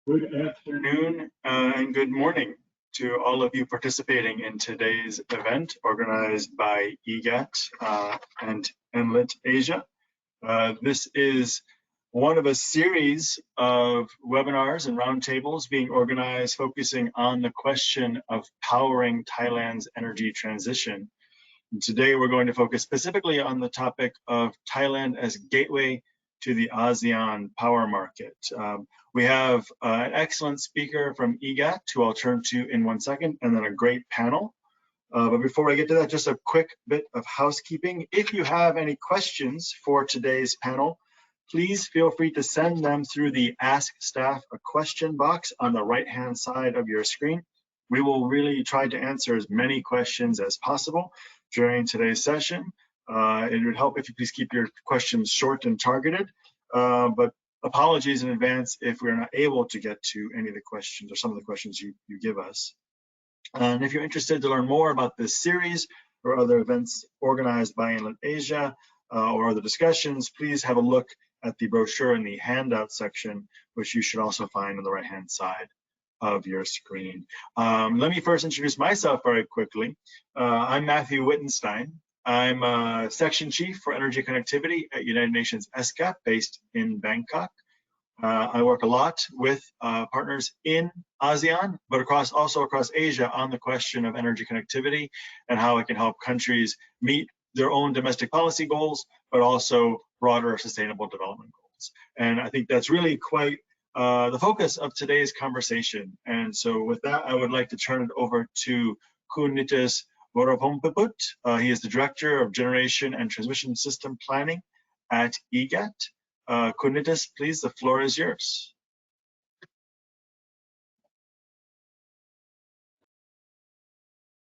Good afternoon and good morning to all of you participating in today's event organized by EGAT and Inlet Asia. This is one of a series of webinars and roundtables being organized focusing on the question of powering Thailand's energy transition. And today we're going to focus specifically on the topic of Thailand as gateway to the ASEAN power market. We have an excellent speaker from EGAT, who I'll turn to in 1 second, and then a great panel. But before I get to that, just a quick bit of housekeeping. If you have any questions for today's panel, please feel free to send them through the Ask Staff a Question box on the right-hand side of your screen. We will really try to answer as many questions as possible during today's session. It would help if you please keep your questions short and targeted, but apologies in advance if we're not able to get to any of the questions or some of the questions you give us. And if you're interested to learn more about this series or other events organized by Inlet Asia or other discussions, please have a look at the brochure in the handout section, which you should also find on the right-hand side of your screen. Let me first introduce myself very quickly. I'm Matthew Wittenstein. I'm a Section Chief for Energy Connectivity at United Nations ESCAP based in Bangkok. I work a lot with partners in ASEAN, but also across Asia on the question of energy connectivity and how it can help countries meet their own domestic policy goals, but also broader sustainable development goals. And I think that's really quite the focus of today's conversation. And so with that, I would like to turn it over to Nitus Voraphonpiput. He is the Director of Generation and Transmission System Planning at EGAT. Nitus, please, the floor is yours.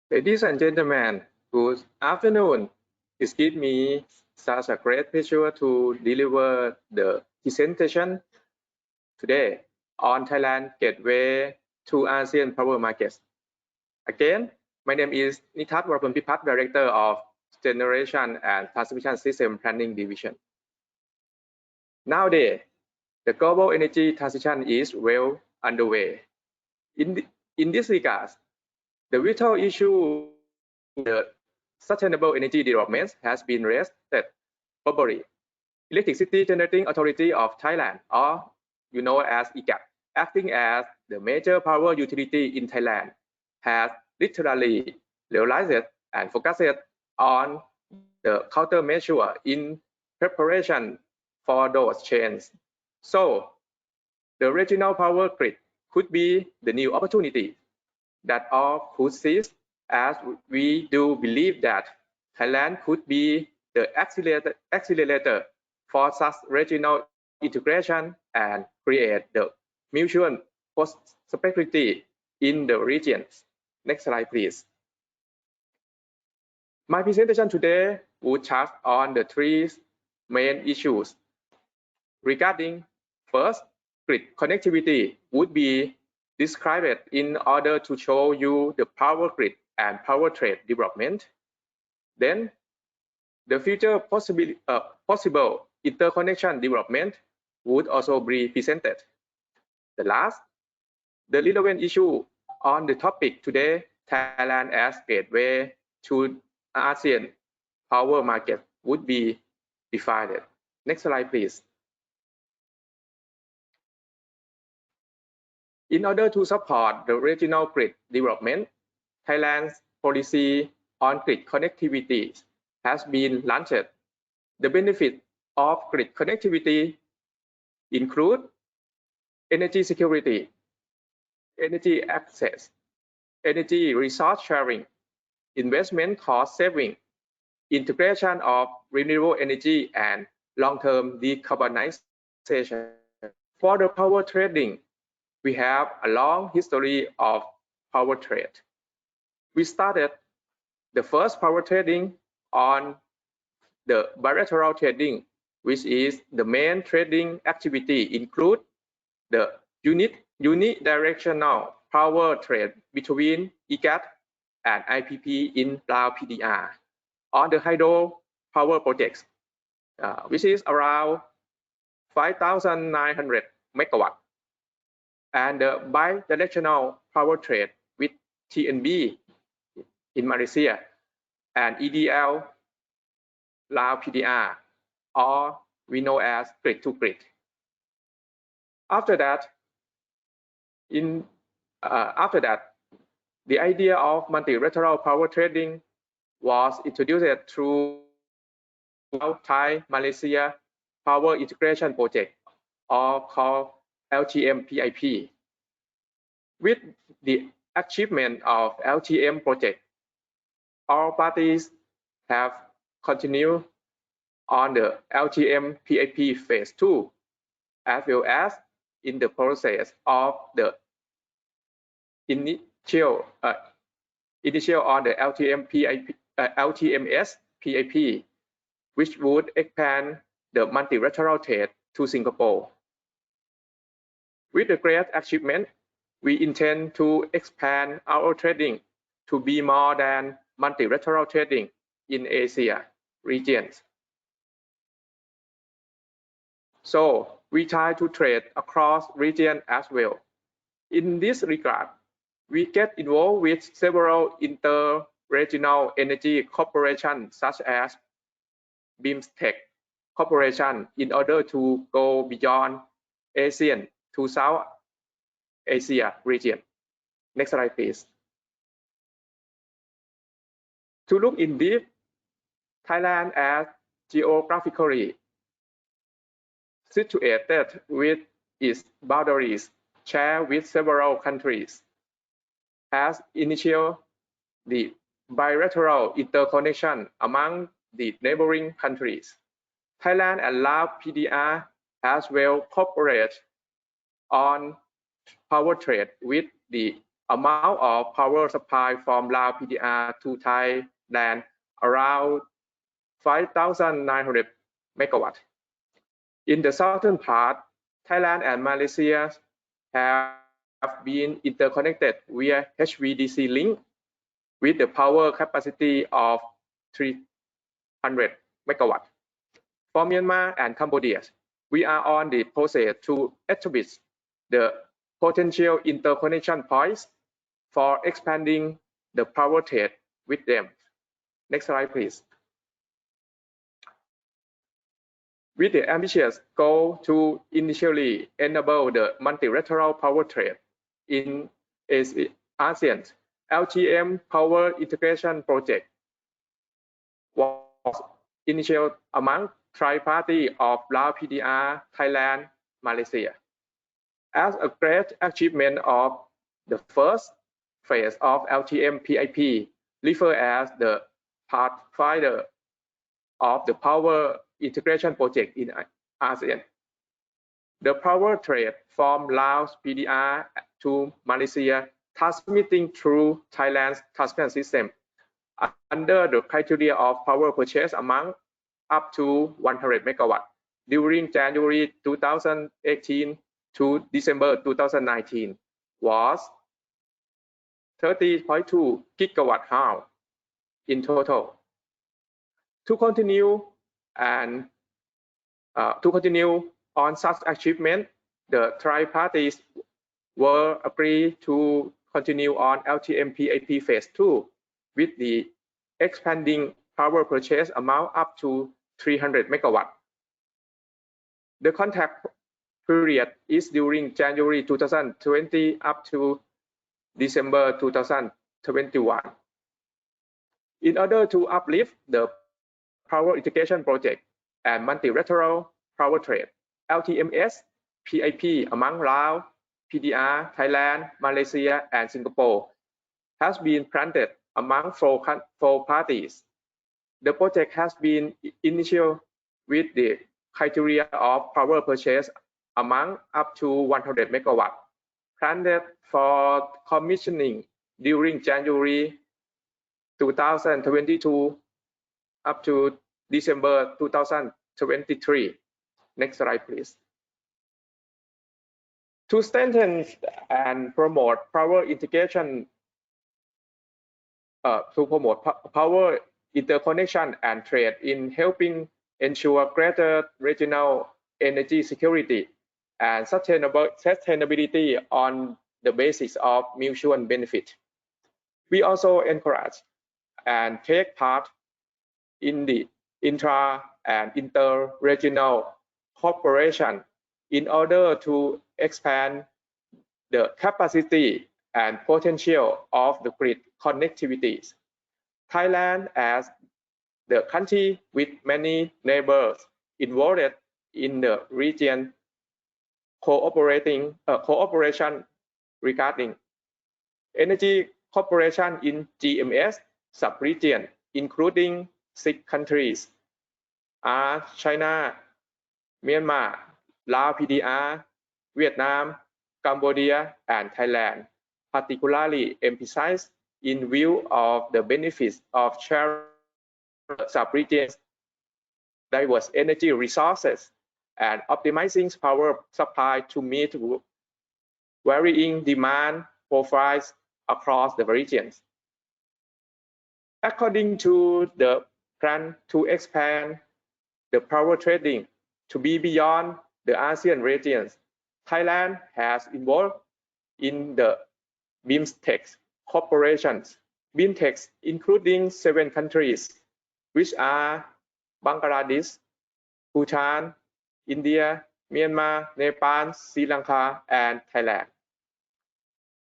Ladies and gentlemen, good afternoon. It gives me such a great pleasure to deliver the presentation today on Thailand Gateway to ASEAN Power Markets. Again, my name is Nitus Voraphonpiput, Director of Generation and Transmission System Planning Division. Nowadays, the global energy transition is well underway. In this regard, the vital issue the sustainable energy development has been raised globally. Electricity Generating Authority of Thailand, or you know as EGAT, acting as the major power utility in Thailand, has literally realized and focused on the countermeasure in preparation for those changes. So the regional power grid could be the new opportunity that all could seize, as we do believe that Thailand could be the accelerator for such regional integration and create the mutual prosperity in the regions. Next slide, please. My presentation today will touch on the three main issues. Regarding first, grid connectivity would be described in order to show you the power grid and power trade development. Then, the future possible interconnection development would also be presented. The last, the relevant issue on the topic today, Thailand as gateway to ASEAN power market, would be defined. Next slide, please. In order to support the regional grid development, Thailand's policy on grid connectivity has been launched. The benefits of grid connectivity include energy security, energy access, energy resource sharing, investment cost saving, integration of renewable energy, and long-term decarbonization. For the power trading, we have a long history of power trade. We started the first power trading on the bilateral trading, which is the main trading activity include the unidirectional power trade between EGAT and IPP in Lao PDR on the hydro power projects, which is around 5,900 megawatts. and the bidirectional power trade with TNB in Malaysia and EDL Lao PDR, or we know as grid to grid. After that, the idea of multilateral power trading was introduced through Thai-Malaysia Power Integration Project, or called LTM-PIP. With the achievement of LTM project, all parties have continued on the LTM-PIP phase 2, as well as in the process of the initial on the LTMS-PIP, which would expand the multilateral trade to Singapore. With the great achievement, we intend to expand our trading to be more than multilateral trading in Asia regions. So we try to trade across regions as well. In this regard, we get involved with several inter-regional energy corporations such as BIMSTEC Corporation in order to go beyond ASEAN to South Asia region. Next slide, please. To look in deep, Thailand as geographically situated with its boundaries shared with several countries, has initiated the bilateral interconnection among the neighboring countries. Thailand and Lao PDR as well cooperate on power trade with the amount of power supply from Lao PDR to Thailand around 5,900 megawatts. In the southern part, Thailand and Malaysia have been interconnected via HVDC link with the power capacity of 300 megawatts. For Myanmar and Cambodia, we are on the process to establish the potential interconnection points for expanding the power trade with them. Next slide, please. With the ambitious goal to initially enable the multilateral power trade in ASEAN, LTM Power Integration Project was initiated among tri-party of Lao PDR, Thailand, Malaysia. As a great achievement of the first phase of LTM-PIP, referred as the pathfinder of the Power Integration Project in ASEAN. The power trade from Laos PDR to Malaysia transmitting through Thailand's transmission system under the criteria of power purchase amount up to 100 megawatts during January 2018 to December 2019 was 30.2 gigawatt hour in total. To continue on such achievement, the tri-parties were agreed to continue on LTM-PIP phase 2 with the expanding power purchase amount up to 300 megawatts. The contract period is during January 2020 up to December 2021. In order to uplift the power integration project and multilateral power trade, LTMS-PIP among Laos, PDR, Thailand, Malaysia, and Singapore has been planted among four parties. The project has been initiated with the criteria of power purchase among up to 100 megawatts, planned for commissioning during January 2022 up to December 2023. Next slide, please. To strengthen and promote power integration, power interconnection and trade in helping ensure greater regional energy security, and sustainability on the basis of mutual benefit. We also encourage and take part in the intra and inter-regional cooperation in order to expand the capacity and potential of the grid connectivities. Thailand, as the country with many neighbors involved in the region, cooperation regarding energy cooperation in GMS sub-region, including 6 countries are China, Myanmar, Laos PDR, Vietnam, Cambodia, and Thailand, particularly emphasized in view of the benefits of sharing sub-regions, diverse energy resources, and optimizing power supply to meet varying demand profiles across the regions. According to the plan to expand the power trading to be beyond the ASEAN regions, Thailand has involved in the BIMSTEC corporations. BIMSTEC including 7 countries, which are Bangladesh, Bhutan, India, Myanmar, Nepal, Sri Lanka, and Thailand.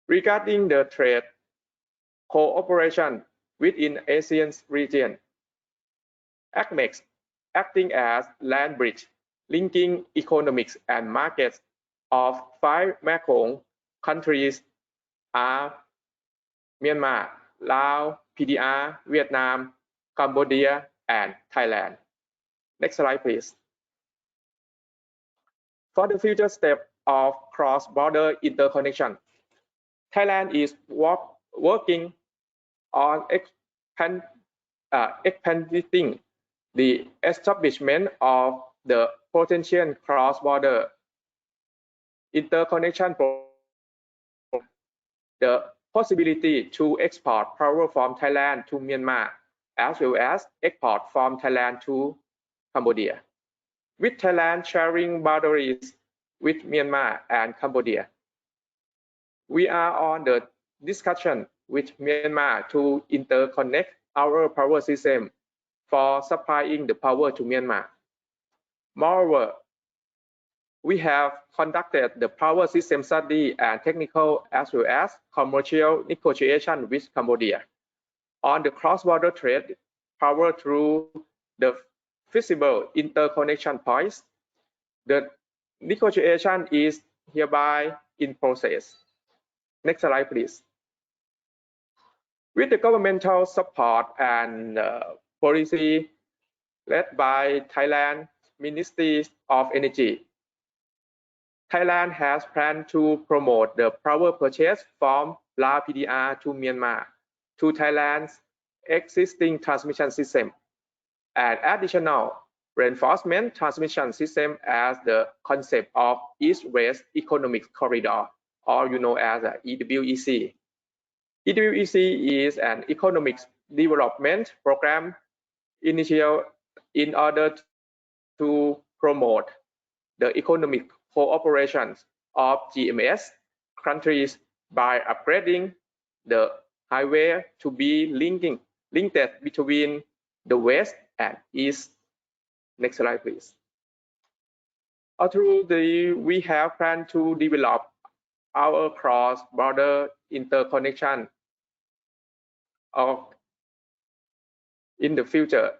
Regarding the trade cooperation within ASEAN region, ACMEX, acting as land bridge, linking economics and markets of 5 Mekong countries are Myanmar, Laos, PDR, Vietnam, Cambodia, and Thailand. Next slide, please. For the future step of cross-border interconnection, Thailand is working on expanding the establishment of the potential cross-border interconnection program. The possibility to export power from Thailand to Myanmar, as well as export from Thailand to Cambodia, with Thailand sharing boundaries with Myanmar and Cambodia. We are on the discussion with Myanmar to interconnect our power system for supplying the power to Myanmar. Moreover, we have conducted the power system study and technical as well as commercial negotiation with Cambodia on the cross-border trade power through the feasible interconnection points. The negotiation is hereby in process. Next slide, please. With the governmental support and policy led by Thailand Ministry of Energy, Thailand has planned to promote the power purchase from Laos PDR to Myanmar to Thailand's existing transmission system, and additional reinforcement transmission system as the concept of East-West Economic Corridor, or you know as EWEC. EWEC is an economic development program initiated in order to promote the economic cooperation of GMS countries by upgrading the highway to be linked between the West and East. Next slide, please. Although we have planned to develop our cross-border interconnection in the future,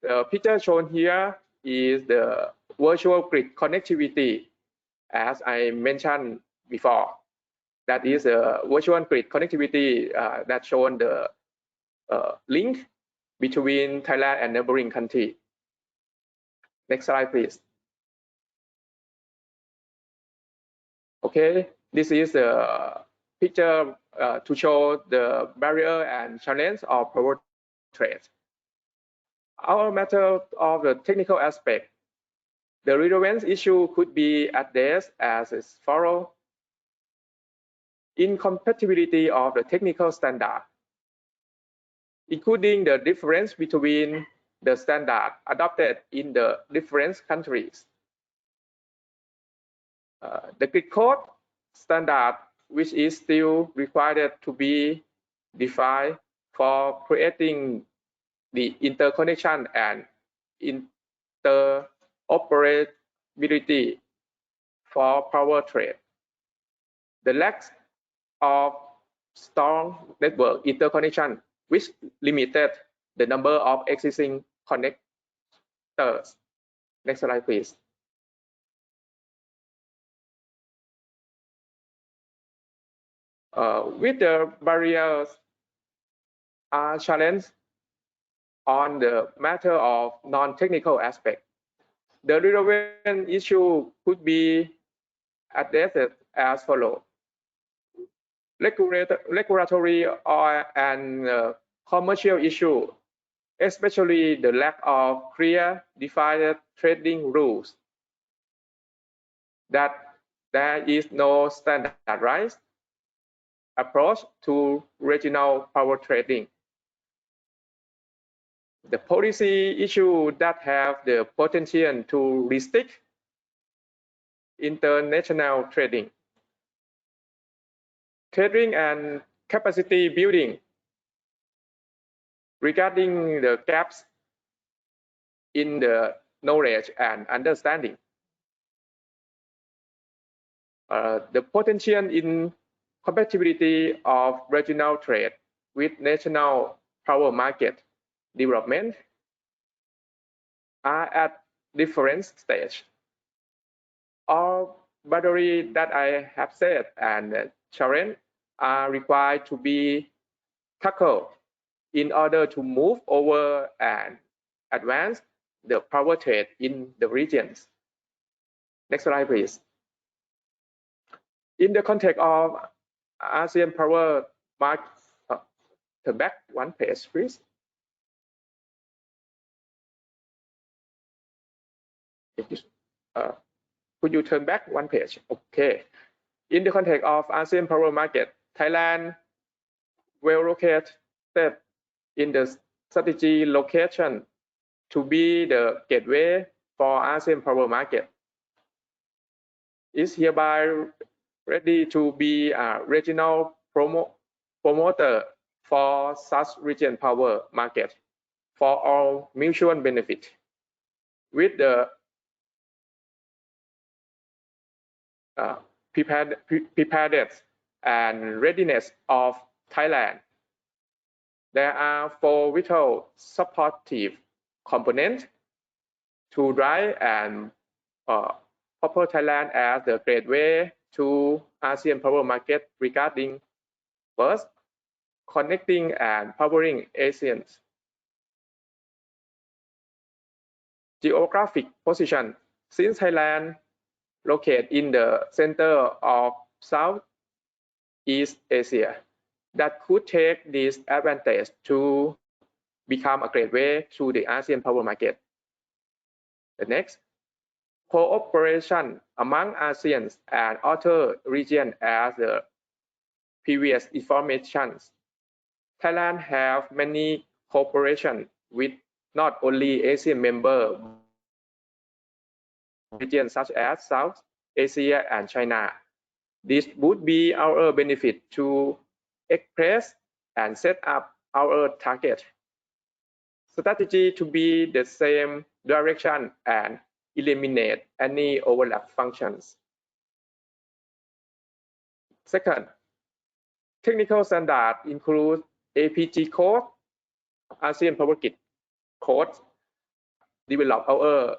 the picture shown here is the virtual grid connectivity, as I mentioned before. That is a virtual grid connectivity that shown the link between Thailand and neighboring country. Next slide, please. Okay, this is the picture to show the barrier and challenge of power trade. Our matter of the technical aspect, the relevance issue could be addressed as follows. Incompatibility of the technical standard, including the difference between the standard adopted in the different countries. The grid code standard, which is still required to be defined for creating the interconnection and interoperability for power trade. The lack of strong network interconnection, which limited the number of existing connectors. Next slide, please. With the barriers are challenged on the matter of non-technical aspect. The relevant issue could be addressed as follows. Regulatory and commercial issue, especially the lack of clear defined trading rules, that there is no standardized approach to regional power trading. The policy issue that have the potential to restrict international trading. Trading and capacity building. Regarding the gaps in the knowledge and understanding. The potential incompatibility of regional trade with national power market development are at different stages. All boundaries that I have said and challenge are required to be tackled in order to move over and advance the power trade in the regions. Next slide, please. In the context of ASEAN power market, turn back one page, please. Could you turn back one page? Okay. In the context of ASEAN power market, Thailand well located in the strategy location to be the gateway for ASEAN power market. Is hereby ready to be a regional promoter for such region power market for all mutual benefit. With the preparedness and readiness of Thailand, there are 4 vital supportive components to drive and propel Thailand as the gateway to ASEAN power market regarding first, connecting and powering ASEAN. Geographic position. Since Thailand located in the center of Southeast Asia, that could take this advantage to become a gateway to the ASEAN power market. The next, cooperation among ASEAN and other regions as the previous information. Thailand have many cooperation with not only Asian member regions such as South Asia and China. This would be our benefit to express and set up our target strategy to be the same direction and eliminate any overlap functions. Second, technical standard include APG code, ASEAN Power Grid code, develop our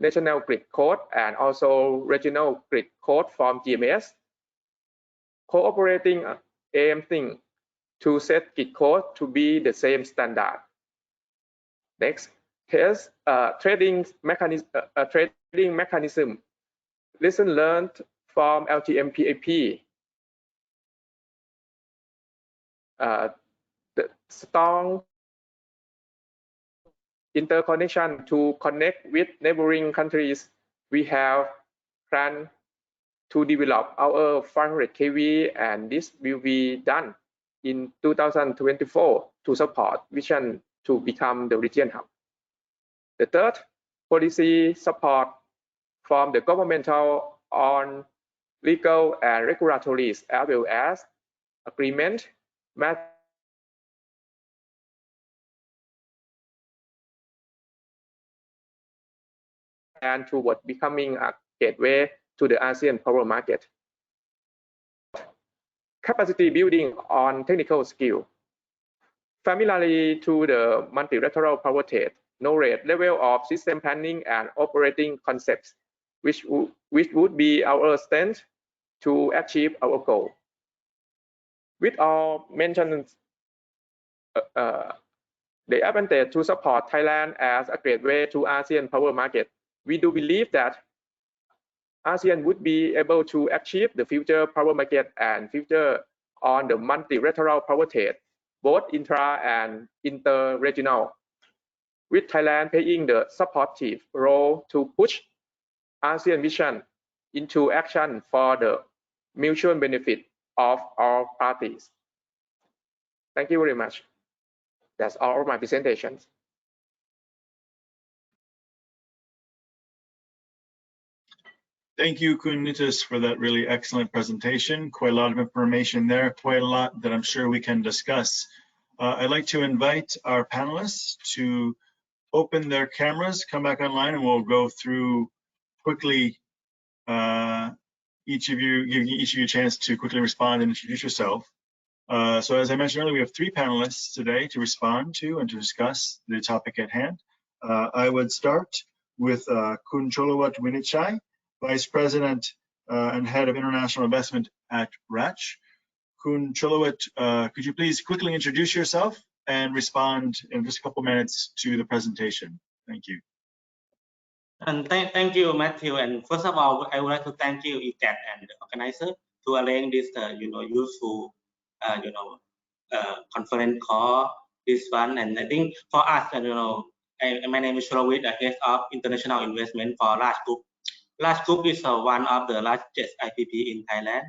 national grid code and also regional grid code from GMS, cooperating aiming to set grid code to be the same standard. Next, test trading mechanism. Lesson learned from LTMPAP. The strong interconnection to connect with neighboring countries. We have planned to develop our 500 kV, and this will be done in 2024 to support vision to become the region hub. The third, policy support from the governmental on legal and regulatory as well as agreement, and toward becoming a gateway to the ASEAN power market. Capacity building on technical skill. Familiarity to the multilateral power trade, knowledge level of system planning and operating concepts, which would be our strength to achieve our goal. With all mentioned, the advantage to support Thailand as a gateway to ASEAN power market, we do believe that ASEAN would be able to achieve the future power market and future on the multilateral power trade, both intra and inter-regional, with Thailand playing the supportive role to push ASEAN vision into action for the mutual benefit of all parties. Thank you very much. That's all of my presentations. Thank you, Kun Nitus, for that really excellent presentation. Quite a lot of information there, quite a lot that I'm sure we can discuss. I'd like to invite our panelists to open their cameras, come back online, and we'll go through quickly giving each of you a chance to quickly respond and introduce yourself. So as I mentioned earlier, we have 3 panelists today to respond to and to discuss the topic at hand. I would start with Kun Cholawat Winichai, Vice President and Head of International Investment at RACH. Kun Cholawat, could you please quickly introduce yourself and respond in just a couple minutes to the presentation? Thank you. And thank you, Matthew. And first of all, I would like to thank you, EGAT and the organizer, to arrange this, useful, conference call, this one. And I think for us, my name is Shurawit, Head of International Investment for RACH Group. RACH Group is one of the largest IPP in Thailand.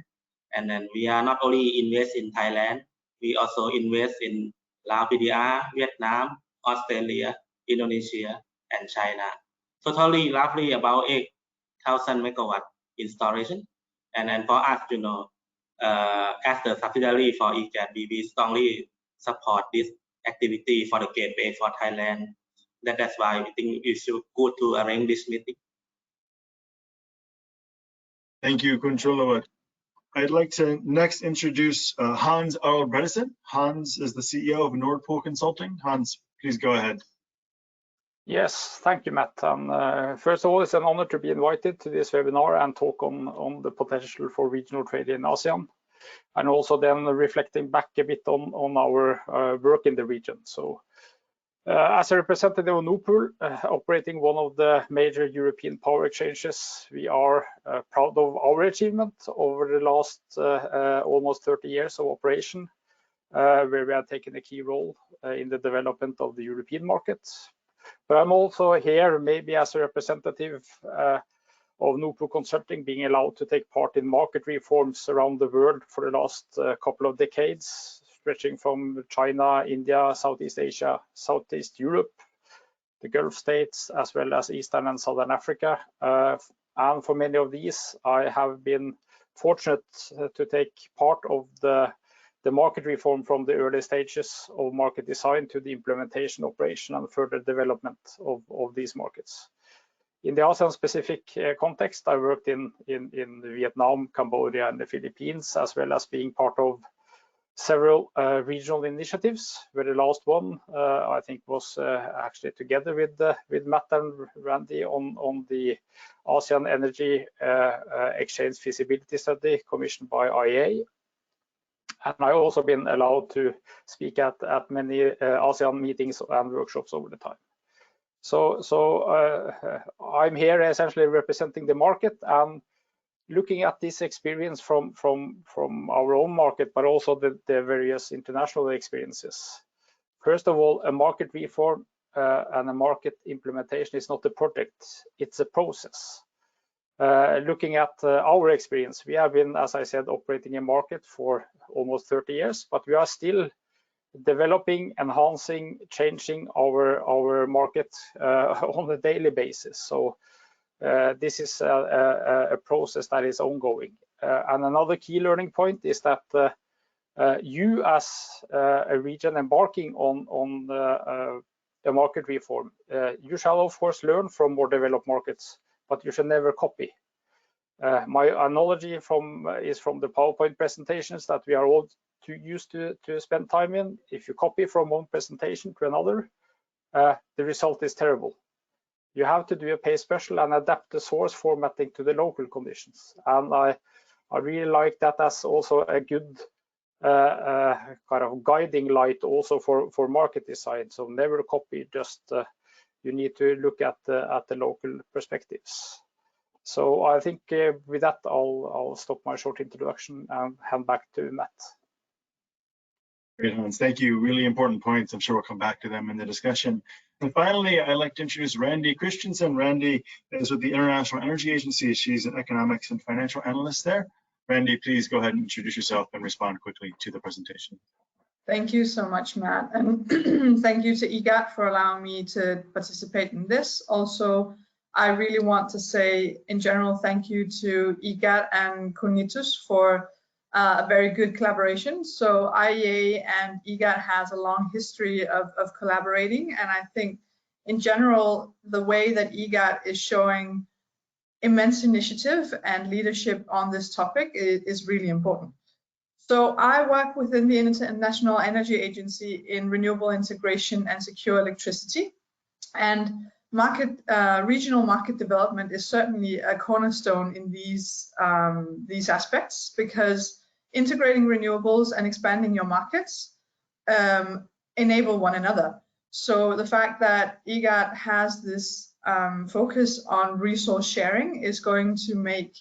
And then we are not only invest in Thailand, we also invest in Laos, PDR, Vietnam, Australia, Indonesia, and China. Totally roughly about 8,000 megawatt installation. And then for us, as the subsidiary for EGAT, we strongly support this activity for the gateway for Thailand. That's why we think it's good to arrange this meeting. Thank you, Kun Cholawat. I'd like to next introduce Hans Arnold Bredesen. Hans is the CEO of Nord Pool Consulting. Hans, please go ahead. Yes, thank you, Matt. And first of all, it's an honor to be invited to this webinar and talk on the potential for regional trade in ASEAN, and also then reflecting back a bit on our work in the region. So as a representative of Nord Pool, operating one of the major European power exchanges, we are proud of our achievement over the last almost 30 years of operation, where we have taken a key role in the development of the European market. But I'm also here maybe as a representative of Nord Pool Consulting, being allowed to take part in market reforms around the world for the last couple of decades, stretching from China, India, Southeast Asia, Southeast Europe, the Gulf states, as well as Eastern and Southern Africa. And for many of these, I have been fortunate to take part of the market reform from the early stages of market design to the implementation, operation, and further development of these markets. In the ASEAN specific context, I worked in Vietnam, Cambodia, and the Philippines, as well as being part of several regional initiatives, where the last one I think was actually together with Matt and Randy on the ASEAN Energy Exchange Feasibility Study commissioned by IEA. And I've also been allowed to speak at many ASEAN meetings and workshops over the time. So I'm here essentially representing the market and looking at this experience from our own market, but also the various international experiences. First of all, a market reform and a market implementation is not a project, it's a process. Looking at our experience, we have been, as I said, operating a market for almost 30 years, but we are still developing, enhancing, changing our market on a daily basis. So this is a process that is ongoing. And another key learning point is that you as a region embarking on the market reform, you shall of course learn from more developed markets, but you should never copy. My analogy is from the PowerPoint presentations that we are all too used to spend time in. If you copy from one presentation to another, the result is terrible. You have to do a pay special and adapt the source formatting to the local conditions. And I really like that as also a good kind of guiding light also for market design. So never copy, just you need to look at the local perspectives. So I think with that, I'll stop my short introduction and hand back to Matt. Great, Hans. Thank you. Really important points. I'm sure we'll come back to them in the discussion. And finally, I'd like to introduce Randy Christensen. Randy is with the International Energy Agency. She's an economics and financial analyst there. Randy, please go ahead and introduce yourself and respond quickly to the presentation. Thank you so much, Matt. And thank you to EGAT for allowing me to participate in this. Also, I really want to say in general, thank you to EGAT and Nitus for a very good collaboration. So IEA and EGAT has a long history of collaborating. And I think in general, the way that EGAT is showing immense initiative and leadership on this topic is really important. So I work within the International Energy Agency in renewable integration and secure electricity. And regional market development is certainly a cornerstone in these aspects, because integrating renewables and expanding your markets enable one another. So the fact that EGAT has this focus on resource sharing is going to make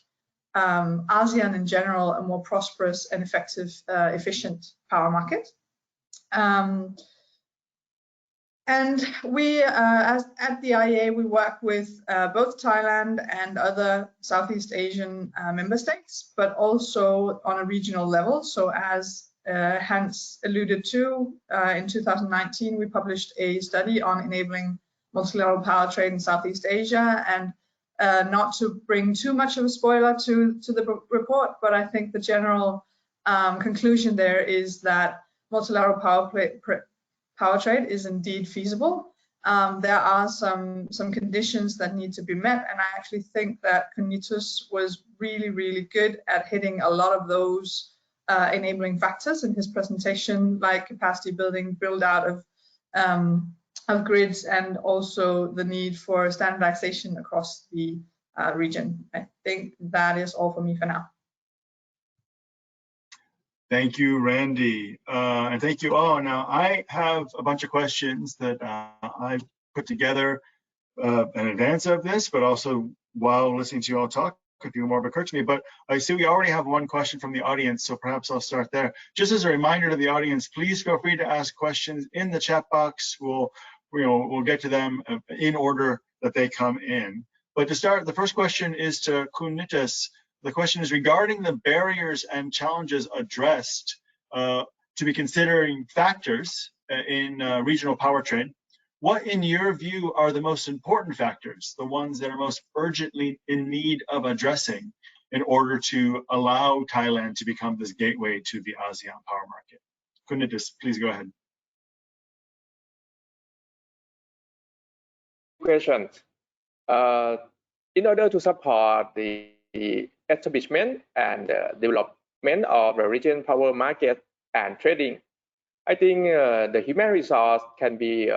ASEAN in general a more prosperous and effective, efficient power market. And we, at the IEA, we work with both Thailand and other Southeast Asian member states, but also on a regional level. So as Hans alluded to, in 2019, we published a study on enabling multilateral power trade in Southeast Asia. And not to bring too much of a spoiler to the report, but I think the general conclusion there is that multilateral power trade is indeed feasible. There are some conditions that need to be met, and I actually think that Nitus was really good at hitting a lot of those enabling factors in his presentation, like capacity building, build out of grids, and also the need for standardization across the region. I think that is all for me for now. Thank you, Randy, and thank you all. Now, I have a bunch of questions that I put together in advance of this, but also while listening to you all talk, a few more occurred to me. But I see we already have one question from the audience, so perhaps I'll start there. Just as a reminder to the audience, please feel free to ask questions in the chat box. We'll get to them in order that they come in. But to start, the first question is to Nitus. The question is regarding the barriers and challenges addressed to be considering factors in regional power trade. What, in your view, are the most important factors, the ones that are most urgently in need of addressing in order to allow Thailand to become this gateway to the ASEAN power market? Nitus, please go ahead. Questions. In order to support the establishment and development of the region power market and trading, I think the human resource can be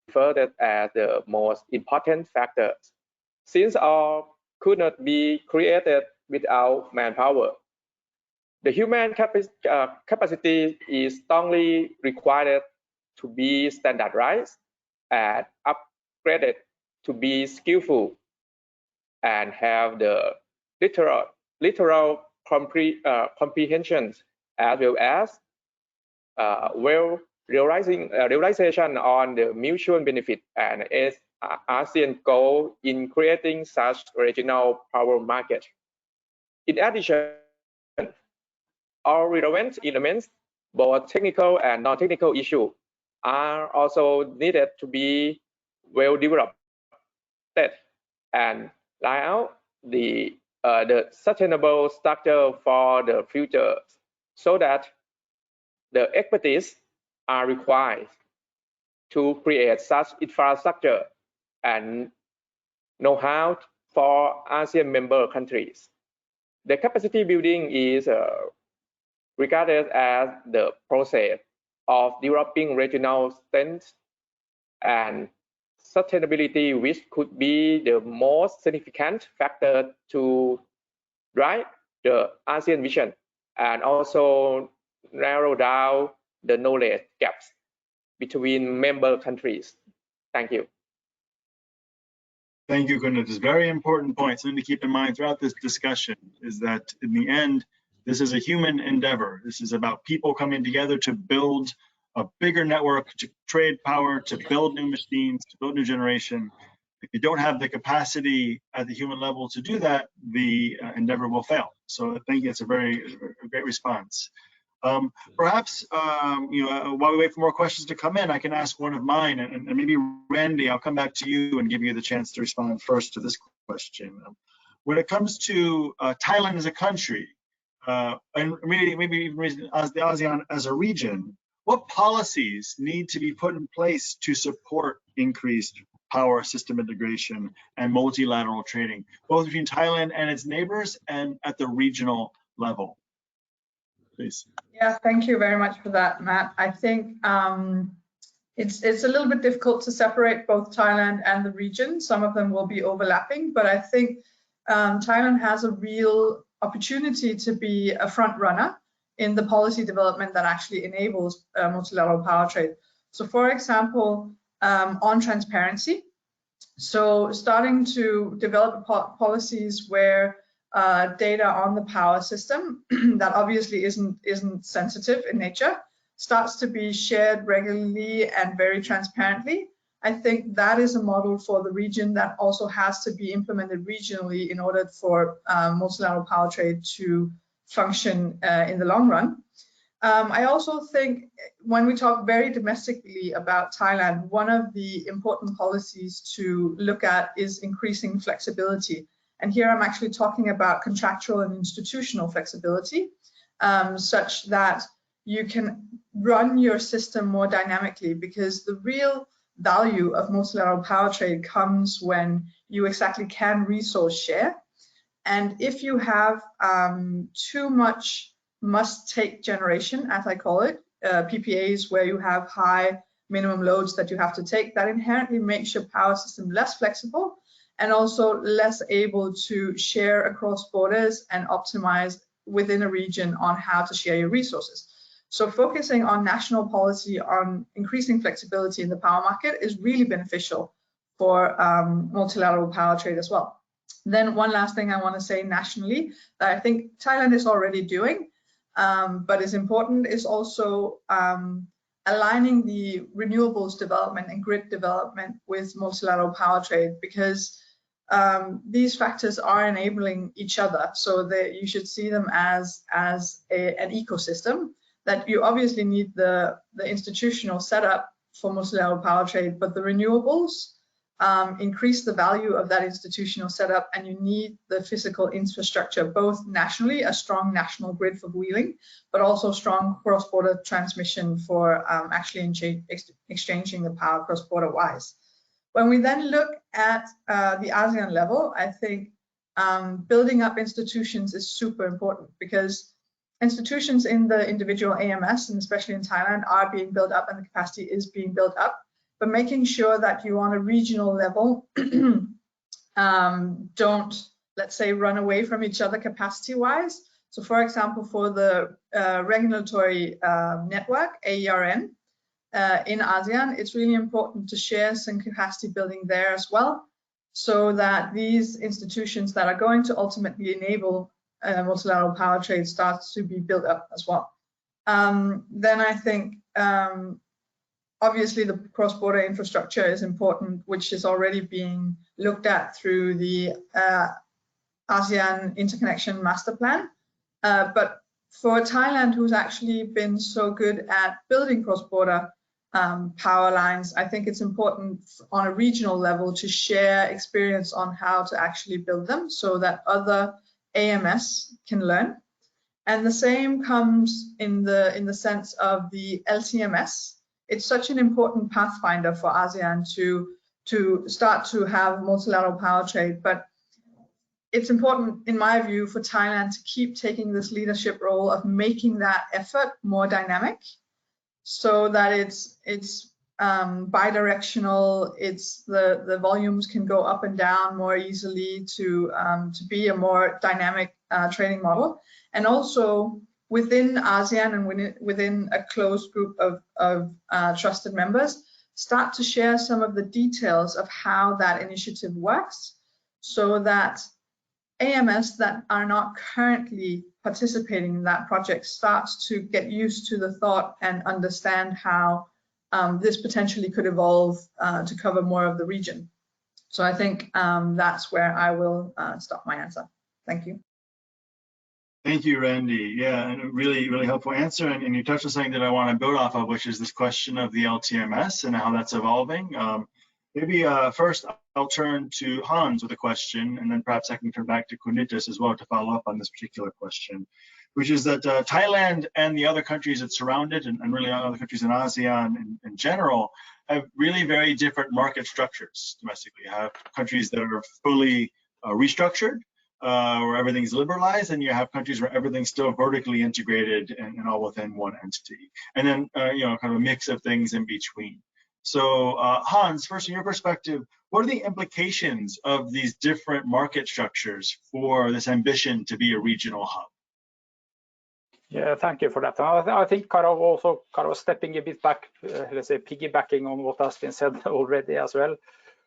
referred as the most important factor, since all could not be created without manpower. The human capacity is strongly required to be standardized and upgraded to be skillful and have the literal comprehension, as well as realization on the mutual benefit and ASEAN goal in creating such regional power market. In addition, all relevant elements, both technical and non-technical issues, are also needed to be well developed and lie out the the sustainable structure for the future, so that the expertise are required to create such infrastructure and know-how for ASEAN member countries. The capacity building is regarded as the process of developing regional strength and sustainability, which could be the most significant factor to drive the ASEAN vision and also narrow down the knowledge gaps between member countries. Thank you. Thank you, Kunal. This is very important point. Something to keep in mind throughout this discussion is that in the end, this is a human endeavor. This is about people coming together to build a bigger network, to trade power, to build new machines, to build new generation. If you don't have the capacity at the human level to do that, the endeavor will fail. So I think it's a great response. Perhaps while we wait for more questions to come in, I can ask one of mine, and maybe Randy, I'll come back to you and give you the chance to respond first to this question. When it comes to Thailand as a country, and maybe even as the ASEAN as a region, what policies need to be put in place to support increased power system integration and multilateral trading, both between Thailand and its neighbors and at the regional level? Please. Yeah, thank you very much for that, Matt. I think it's a little bit difficult to separate both Thailand and the region. Some of them will be overlapping, but I think Thailand has a real opportunity to be a front runner in the policy development that actually enables multilateral power trade. So for example, on transparency, so starting to develop policies where data on the power system that obviously isn't sensitive in nature starts to be shared regularly and very transparently. I think that is a model for the region that also has to be implemented regionally in order for multilateral power trade to function in the long run. I also think when we talk very domestically about Thailand, one of the important policies to look at is increasing flexibility. And here I'm actually talking about contractual and institutional flexibility, such that you can run your system more dynamically, because the real value of multilateral power trade comes when you exactly can resource share. And if you have too much must-take generation, as I call it, PPAs where you have high minimum loads that you have to take, that inherently makes your power system less flexible and also less able to share across borders and optimize within a region on how to share your resources. So focusing on national policy on increasing flexibility in the power market is really beneficial for multilateral power trade as well. Then one last thing I want to say nationally that I think Thailand is already doing, but is important, is also aligning the renewables development and grid development with multilateral power trade, because these factors are enabling each other, so that you should see them as an ecosystem. That you obviously need the institutional setup for multilateral power trade, but the renewables increase the value of that institutional setup, and you need the physical infrastructure, both nationally, a strong national grid for wheeling, but also strong cross-border transmission for actually exchanging the power cross-border wise. When we then look at the ASEAN level, I think building up institutions is super important, because institutions in the individual AMS, and especially in Thailand, are being built up and the capacity is being built up. But making sure that you on a regional level don't, let's say, run away from each other capacity-wise. So for example, for the regulatory network, AERN, in ASEAN, it's really important to share some capacity building there as well, so that these institutions that are going to ultimately enable multilateral power trade starts to be built up as well. Then I think obviously the cross-border infrastructure is important, which is already being looked at through the ASEAN Interconnection Master Plan. But for Thailand, who's actually been so good at building cross-border power lines, I think it's important on a regional level to share experience on how to actually build them, so that other AMS can learn. And the same comes in the sense of the LTMS. It's such an important pathfinder for ASEAN to start to have multilateral power trade, but it's important, in my view, for Thailand to keep taking this leadership role of making that effort more dynamic, so that it's bidirectional. It's the volumes can go up and down more easily to be a more dynamic trading model, and also within ASEAN and within a closed group of trusted members, start to share some of the details of how that initiative works, so that AMS that are not currently participating in that project starts to get used to the thought and understand how this potentially could evolve to cover more of the region. So I think that's where I will stop my answer. Thank you. Thank you, Randy. Yeah, and a really, really helpful answer. And you touched on something that I want to build off of, which is this question of the LTMS and how that's evolving. Maybe first I'll turn to Hans with a question, and then perhaps I can turn back to Nitus as well to follow up on this particular question, which is that Thailand and the other countries that surround it, and really other countries in ASEAN in general, have really very different market structures domestically. You have countries that are fully restructured, where everything's liberalized, and you have countries where everything's still vertically integrated and all within one entity. And then, kind of a mix of things in between. So Hans, first, in your perspective, what are the implications of these different market structures for this ambition to be a regional hub? Yeah, thank you for that. I think also stepping a bit back, let's say piggybacking on what has been said already as well.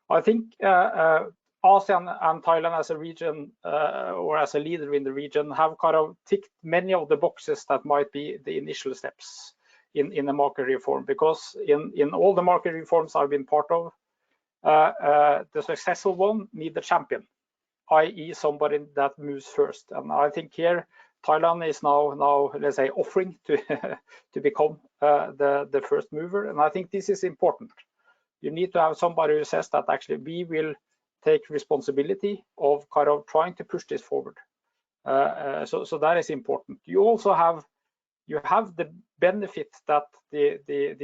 I think ASEAN and Thailand as a region or as a leader in the region have ticked many of the boxes that might be the initial steps in the market reform, because in all the market reforms I've been part of, the successful one need the champion, i.e. somebody that moves first. And I think here Thailand is now let's say offering to become the first mover, and I think this is important. You need to have somebody who says that actually we will take responsibility of trying to push this forward. So that is important. You also have the benefit that the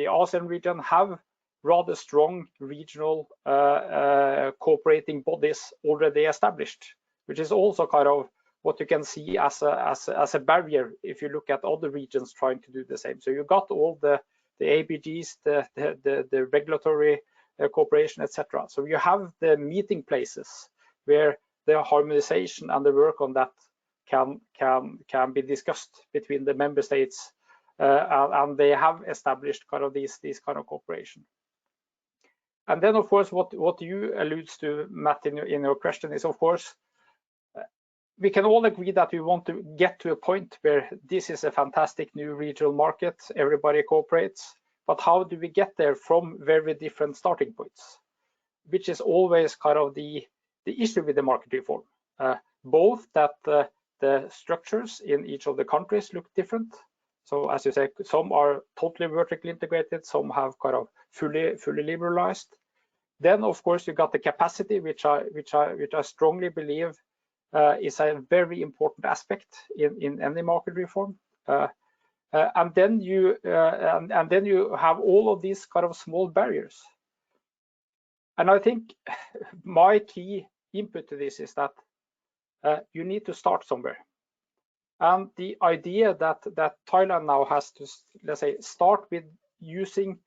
ASEAN region have rather strong regional cooperating bodies already established, which is also what you can see as a barrier if you look at other regions trying to do the same. So you got all the ABGs, the regulatory cooperation, etc. So you have the meeting places where the harmonization and the work on that can be discussed between the member states, and they have established these kind of cooperation. And then of course what you allude to, Matt, in your question is, of course, we can all agree that we want to get to a point where this is a fantastic new regional market, everybody cooperates, but how do we get there from very different starting points, which is always the issue with the market reform. Both that the structures in each of the countries look different. So as you say, some are totally vertically integrated, some have fully liberalized. Then of course you got the capacity, which I strongly believe is a very important aspect in any market reform. And then you have all of these small barriers. And I think my key input to this is that you need to start somewhere. And the idea that Thailand now has to, let's say, start with using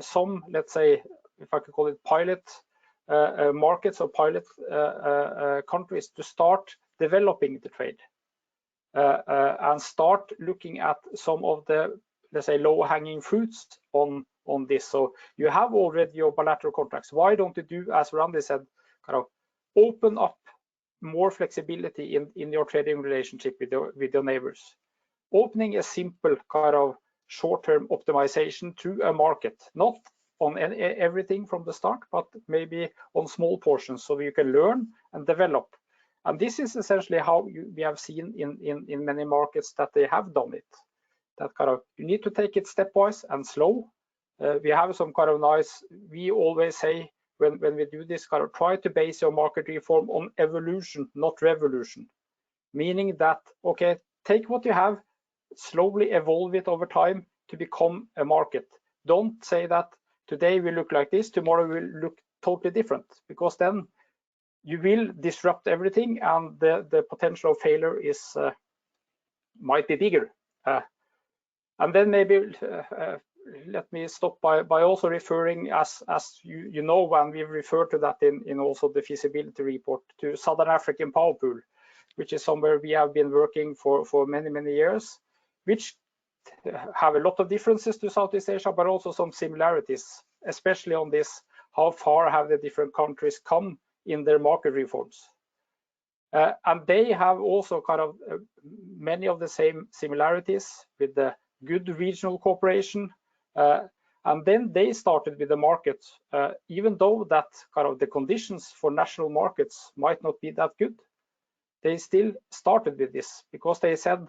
some, let's say, if I could call it pilot markets or pilot countries to start developing the trade and start looking at some of the, let's say, low-hanging fruits on this. So you have already your bilateral contracts. Why don't you do, as Randy said, open up more flexibility in your trading relationship with your neighbors, opening a simple short-term optimization to a market, not on everything from the start, but maybe on small portions, so you can learn and develop. And this is essentially how we have seen in many markets that they have done it. That you need to take it stepwise and slow. We have some nice, we always say when we do this, try to base your market reform on evolution, not revolution. meaning that, okay, take what you have, slowly evolve it over time to become a market. Don't say that today we look like this, tomorrow will look totally different, because then you will disrupt everything and the potential of failure is might be bigger. And then maybe let me stop by also referring, as you know, when we refer to that in also the feasibility report, to Southern African Power Pool, which is somewhere we have been working for many years, which have a lot of differences to Southeast Asia, but also some similarities, especially on this, how far have the different countries come in their market reforms. And they have also kind of many of the same similarities with the good regional cooperation. And then they started with the market, even though that kind of the conditions for national markets might not be that good. They still started with this because they said,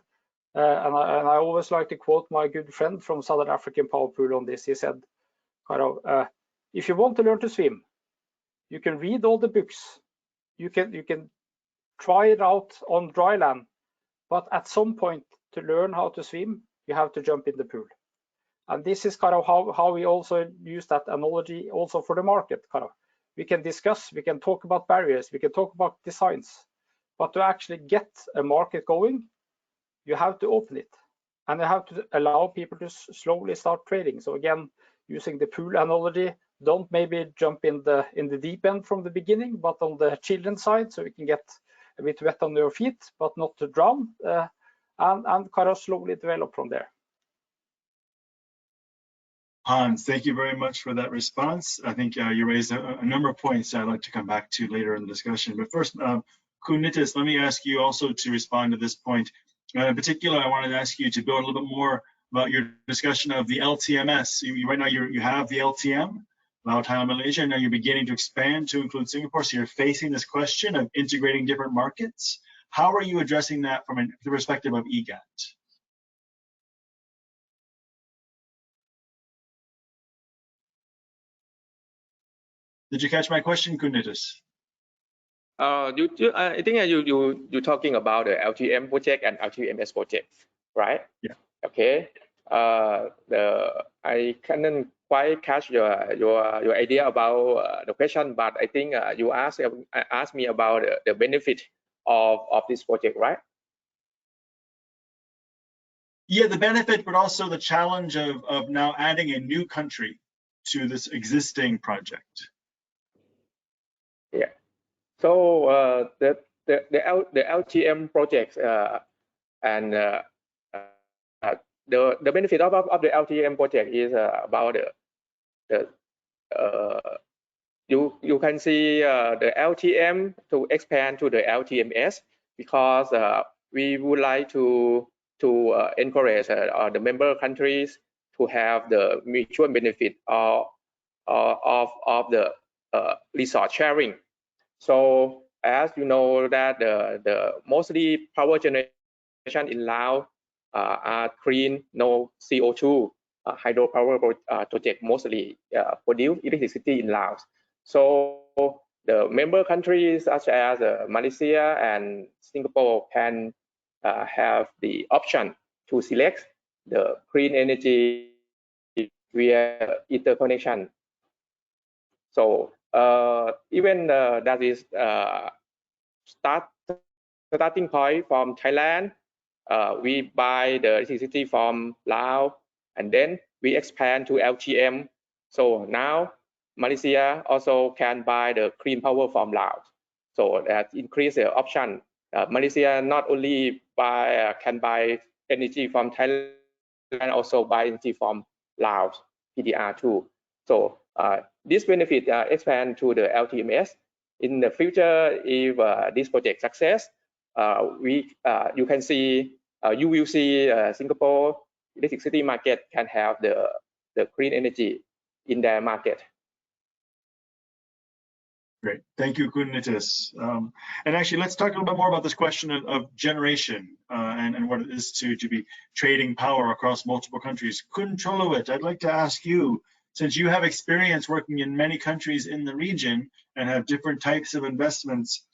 and I always like to quote my good friend from Southern African Power Pool on this. He said, kind of, if you want to learn to swim, you can read all the books, you can try it out on dry land, but at some point to learn how to swim, you have to jump in the pool. And this is kind of how we also use that analogy also for the market. Kind of, we can discuss, we can talk about barriers, we can talk about designs, but to actually get a market going, you have to open it, and you have to allow people to slowly start trading. So again, using the pool analogy, don't maybe jump in the deep end from the beginning, but on the children's side, so you can get a bit wet on your feet, but not to drown, and kind of slowly develop from there. Hans, thank you very much for that response. I think you raised a number of points I'd like to come back to later in the discussion. But first, Nitus, let me ask you also to respond to this point. In particular, I wanted to ask you to build a little bit more about your discussion of the LTMS. Right now, you have the LTM, Laos, Thailand, Malaysia, and now you're beginning to expand to include Singapore. So you're facing this question of integrating different markets. How are you addressing that from the perspective of EGAT? Did you catch my question, Nitus? I think you're talking about the LTM project and LTMS project, right? Yeah. Okay. I couldn't quite catch your idea about the question, but I think you asked me about the benefit of this project, right? Yeah, the benefit, but also the challenge of now adding a new country to this existing project. Yeah. So the LTM project and the benefit of the LTM project is about you can see the LTM to expand to the LTMS, because we would like to encourage the member countries to have the mutual benefit of the resource sharing. So as you know that the mostly power generation in Laos are clean, no CO2 hydropower project mostly produce electricity in Laos. So the member countries such as Malaysia and Singapore can have the option to select the clean energy via interconnection. So even that is starting point from Thailand, we buy the electricity from Laos, and then we expand to LTM. So now Malaysia also can buy the clean power from Laos. So that increase the option. Malaysia not only can buy energy from Thailand, also buy energy from Laos, PDR too. So this benefit expand to the LTMS. In the future, if this project success, you can see you will see Singapore electricity market can have the clean energy in their market. Great, thank you, Nitus. And actually, let's talk a little bit more about this question of generation and what it is to be trading power across multiple countries. Kun Cholowit, I'd like to ask you since you have experience working in many countries in the region and have different types of investments,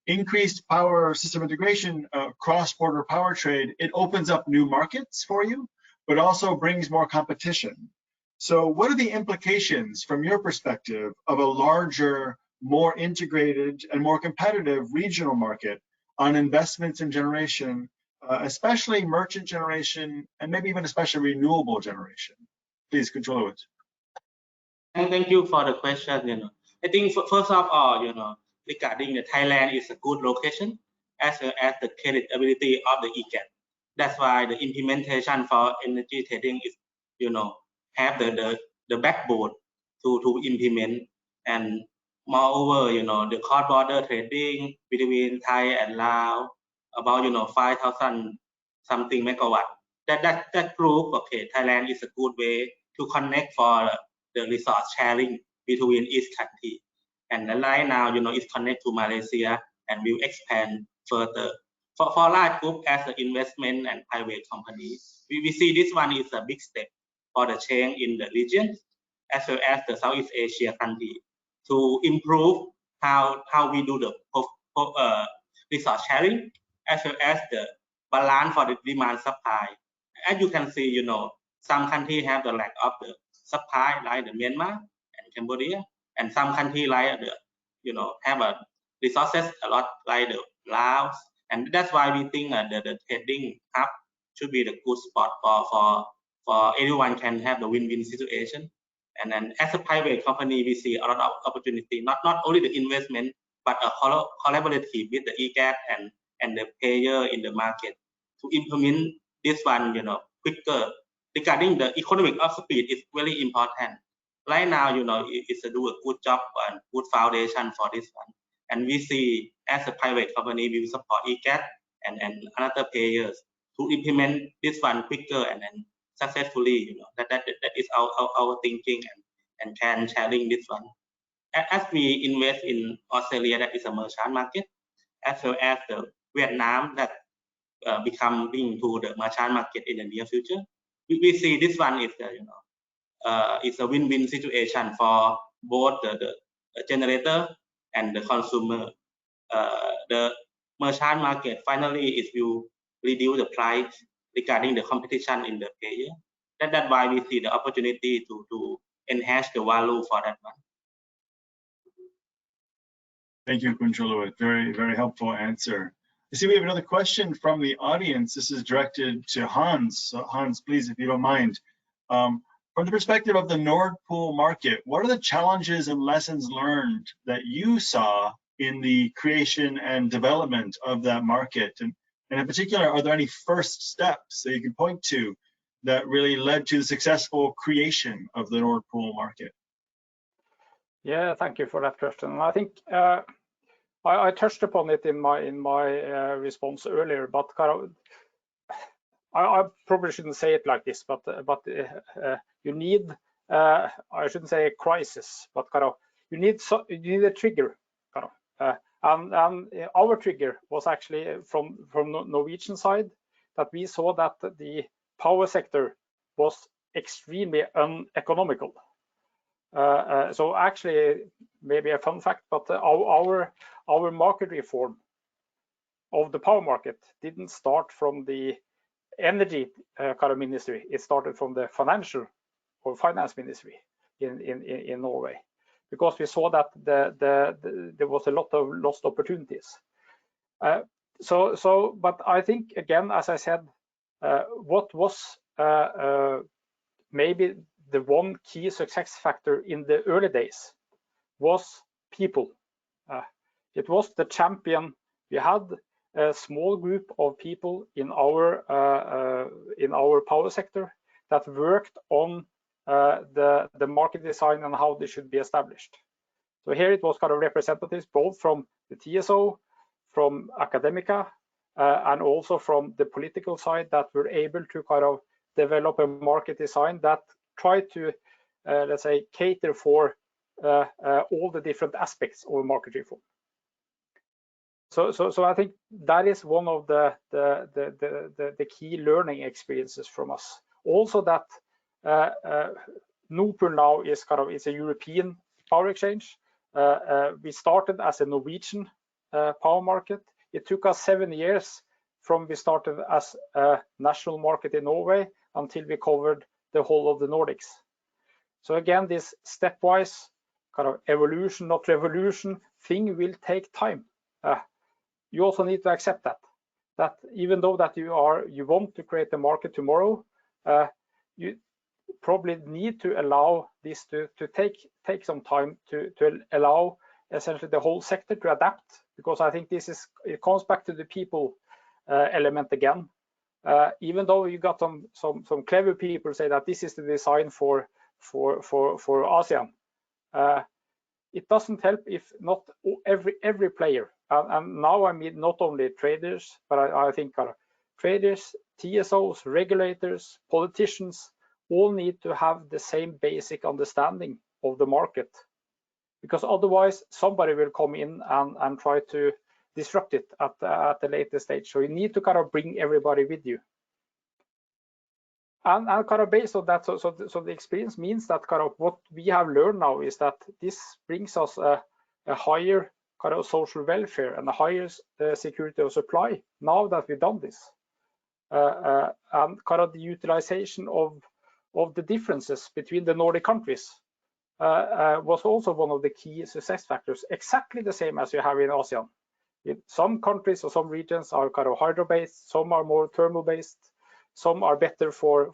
increased power system integration, cross-border power trade, it opens up new markets for you, but also brings more competition. So what are the implications from your perspective of a larger, more integrated and more competitive regional market on investments in generation, especially merchant generation, and maybe even especially renewable generation? Please, Controller. And thank you for the question. I think first of all, regarding the Thailand is a good location as well as the creditability of the EGAT. That's why the implementation for energy trading is, have the backbone to implement. And moreover, the cross-border trading between Thai and Laos about 5,000 something megawatt. That prove okay, Thailand is a good way to connect for the resource sharing between each country. And right now, it's connect to Malaysia and will expand further. For large group as an investment and private company, we see this one is a big step for the change in the region as well as the Southeast Asia country to improve how we do the resource sharing as well as the balance for the demand supply. As you can see, some countries have the lack of the supply like the Myanmar and Cambodia, and some countries like the have a resources a lot like the Laos, and that's why we think that the trading hub should be the good spot for everyone can have the win-win situation. And then as a private company, we see a lot of opportunity, not only the investment, but a collaborative with the EGAT and the player in the market to implement this one, quicker. Regarding the economic of speed is very important. Right now, it's to do a good job and good foundation for this one. And we see as a private company, we will support EGAT and other players to implement this one quicker and then successfully. That is our thinking and can sharing this one. As we invest in Australia, that is a merchant market, as well as the Vietnam that becoming to the merchant market in the near future. We see this one is it's a win-win situation for both the generator and the consumer. The merchant market finally it will reduce the price regarding the competition in the player. That's why we see the opportunity to enhance the value for that one. Thank you, Kunchulawit. Very, very helpful answer. I see we have another question from the audience. This is directed to Hans. So Hans, please, if you don't mind. From the perspective of the Nord Pool market, what are the challenges and lessons learned that you saw in the creation and development of that market? And in particular, are there any first steps that you can point to that really led to the successful creation of the Nord Pool market? Yeah, thank you for that question. I think I touched upon it in my response earlier, but kind of I probably shouldn't say it like this, but you need I shouldn't say a crisis, but kind of you need a trigger, kind of, and our trigger was actually from the Norwegian side, that we saw that the power sector was extremely uneconomical. So actually, maybe a fun fact, but our market reform of the power market didn't start from the energy kind of ministry. It started from the finance ministry in Norway, because we saw that there was a lot of lost opportunities. But I think again, as I said, what was maybe the one key success factor in the early days was people. It was the champion. We had a small group of people in our power sector that worked on the market design and how they should be established. So here it was kind of representatives both from the TSO, from academia, and also from the political side that were able to kind of develop a market design that tried to, let's say, cater for all the different aspects of market reform. So I think that is one of the key learning experiences from us. Also that Nord now is it's a European power exchange. We started as a Norwegian power market. It took us 7 years from we started as a national market in Norway until we covered the whole of the Nordics. So again, this stepwise evolution, not revolution thing will take time. You also need to accept that even though that you want to create a market tomorrow, you probably need to allow this to take some time to allow essentially the whole sector to adapt, because I think it comes back to the people element again. Even though you got some clever people say that this is the design for ASEAN, it doesn't help if not every player, and now I mean not only traders, but I think traders, TSOs, regulators, politicians all need to have the same basic understanding of the market, because otherwise somebody will come in and try to disrupt it at the later stage. So you need to bring everybody with you. And based on that, so the experience means that what we have learned now is that this brings us a higher social welfare and a higher security of supply now that we've done this. And the utilization of the differences between the Nordic countries was also one of the key success factors, exactly the same as you have in ASEAN. Some countries or some regions are hydro-based, some are more thermal-based, some are better for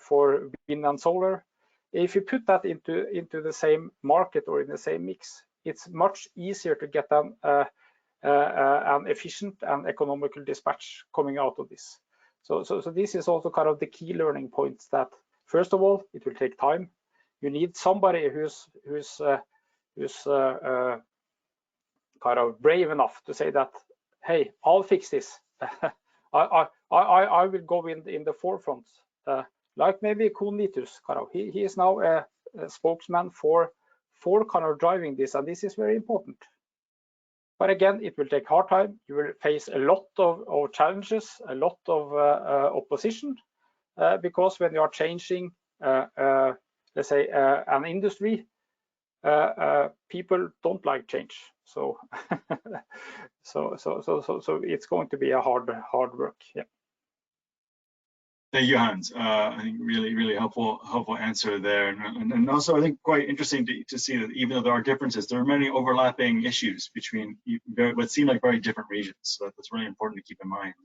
wind and solar. If you put that into the same market or in the same mix, it's much easier to get an efficient and economical dispatch coming out of this. So this is also the key learning points, that first of all, it will take time. You need somebody who's brave enough to say that, hey, I'll fix this. I will go in the forefront, like maybe Nitus. He is now a spokesman for driving this, and this is very important. But again, it will take hard time. You will face a lot of challenges, a lot of opposition, because when you are changing, let's say, an industry, people don't like change. So, so it's going to be a hard work. Yeah. Thank you, Hans. I think really helpful answer there, and also I think quite interesting to see that even though there are differences, there are many overlapping issues between what seem like very different regions. So that's really important to keep in mind.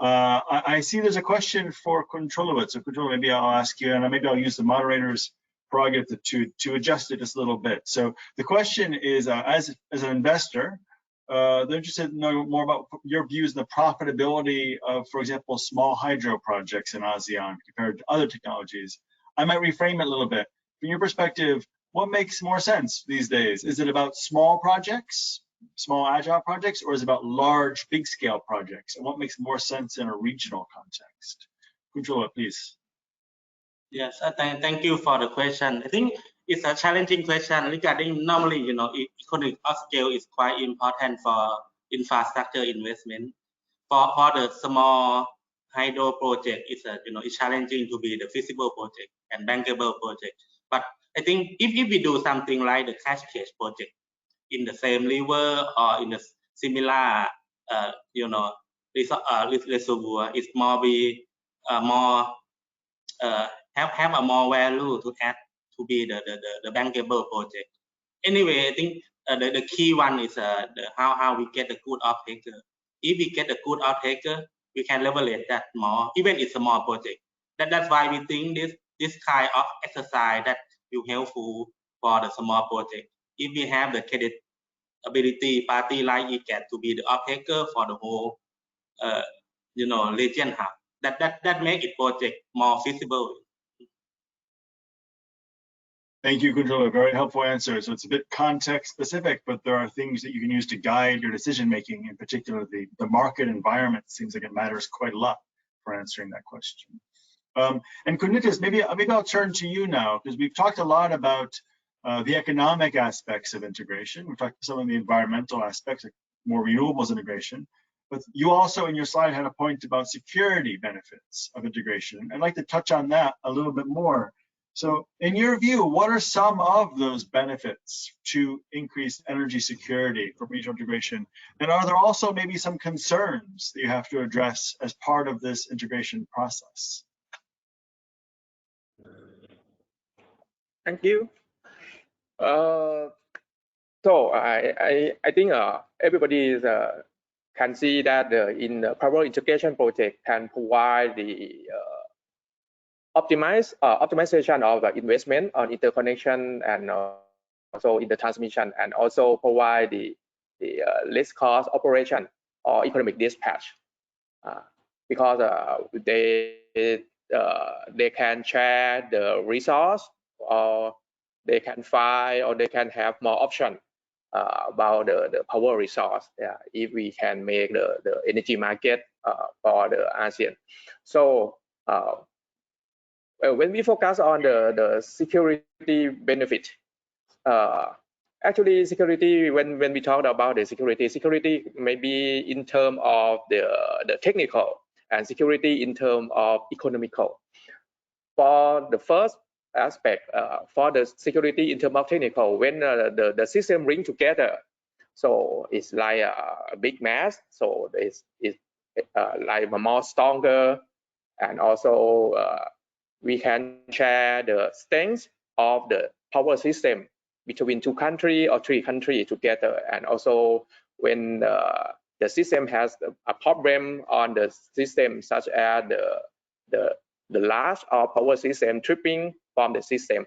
I see there's a question for Controllabit. So Controllabit, maybe I'll ask you, and maybe I'll use the moderator's prerogative to adjust it just a little bit. So the question is, as an investor, they're interested in knowing more about your views on the profitability of, for example, small hydro projects in ASEAN compared to other technologies. I might reframe it a little bit. From your perspective, what makes more sense these days? Is it about small projects, small agile projects, or is it about large, big-scale projects? And what makes more sense in a regional context? Kunjula, please. Yes, thank you for the question. I think it's a challenging question regarding normally, economy of scale is quite important for infrastructure investment. For the small hydro project, it's challenging to be the feasible project and bankable project. But I think if we do something like the cascade project in the same river or in a similar, reservoir, it's more have a more value to add to be the bankable project. Anyway, I think the key one is how we get a good off-taker. If we get a good off-taker, we can leverage that more, even it's a small project. That's why we think this kind of exercise that will helpful for the small project. If we have the credit ability party like EGAT to be the off-taker for the whole, region hub, that make it project more feasible. Thank you, Kunjula. Very helpful answer. So it's a bit context specific, but there are things that you can use to guide your decision making. In particular, the market environment seems like it matters quite a lot for answering that question. And Nitus, maybe I'll turn to you now, because we've talked a lot about the economic aspects of integration. We've talked some of the environmental aspects, like more renewables integration. But you also in your slide had a point about security benefits of integration. I'd like to touch on that a little bit more. So in your view, what are some of those benefits to increase energy security for regional integration? And are there also maybe some concerns that you have to address as part of this integration process? Thank you. So I think everybody is, can see that in the power integration project can provide the optimization of the investment on interconnection and also in the transmission, and also provide the less cost operation or economic dispatch, because they can share the resource, or they can find, or they can have more option about the power resource, if we can make the energy market for the ASEAN. So when we focus on the security benefit, actually security, when we talk about the security may be in terms of the technical, and security in terms of economical. For the first aspect, for the security in terms of technical, when the system ring together, so it's like a big mass, so it's like more stronger, and also we can share the strength of the power system between 2 countries or 3 countries together. And also when the system has a problem on the system, such as the large or power system tripping from the system,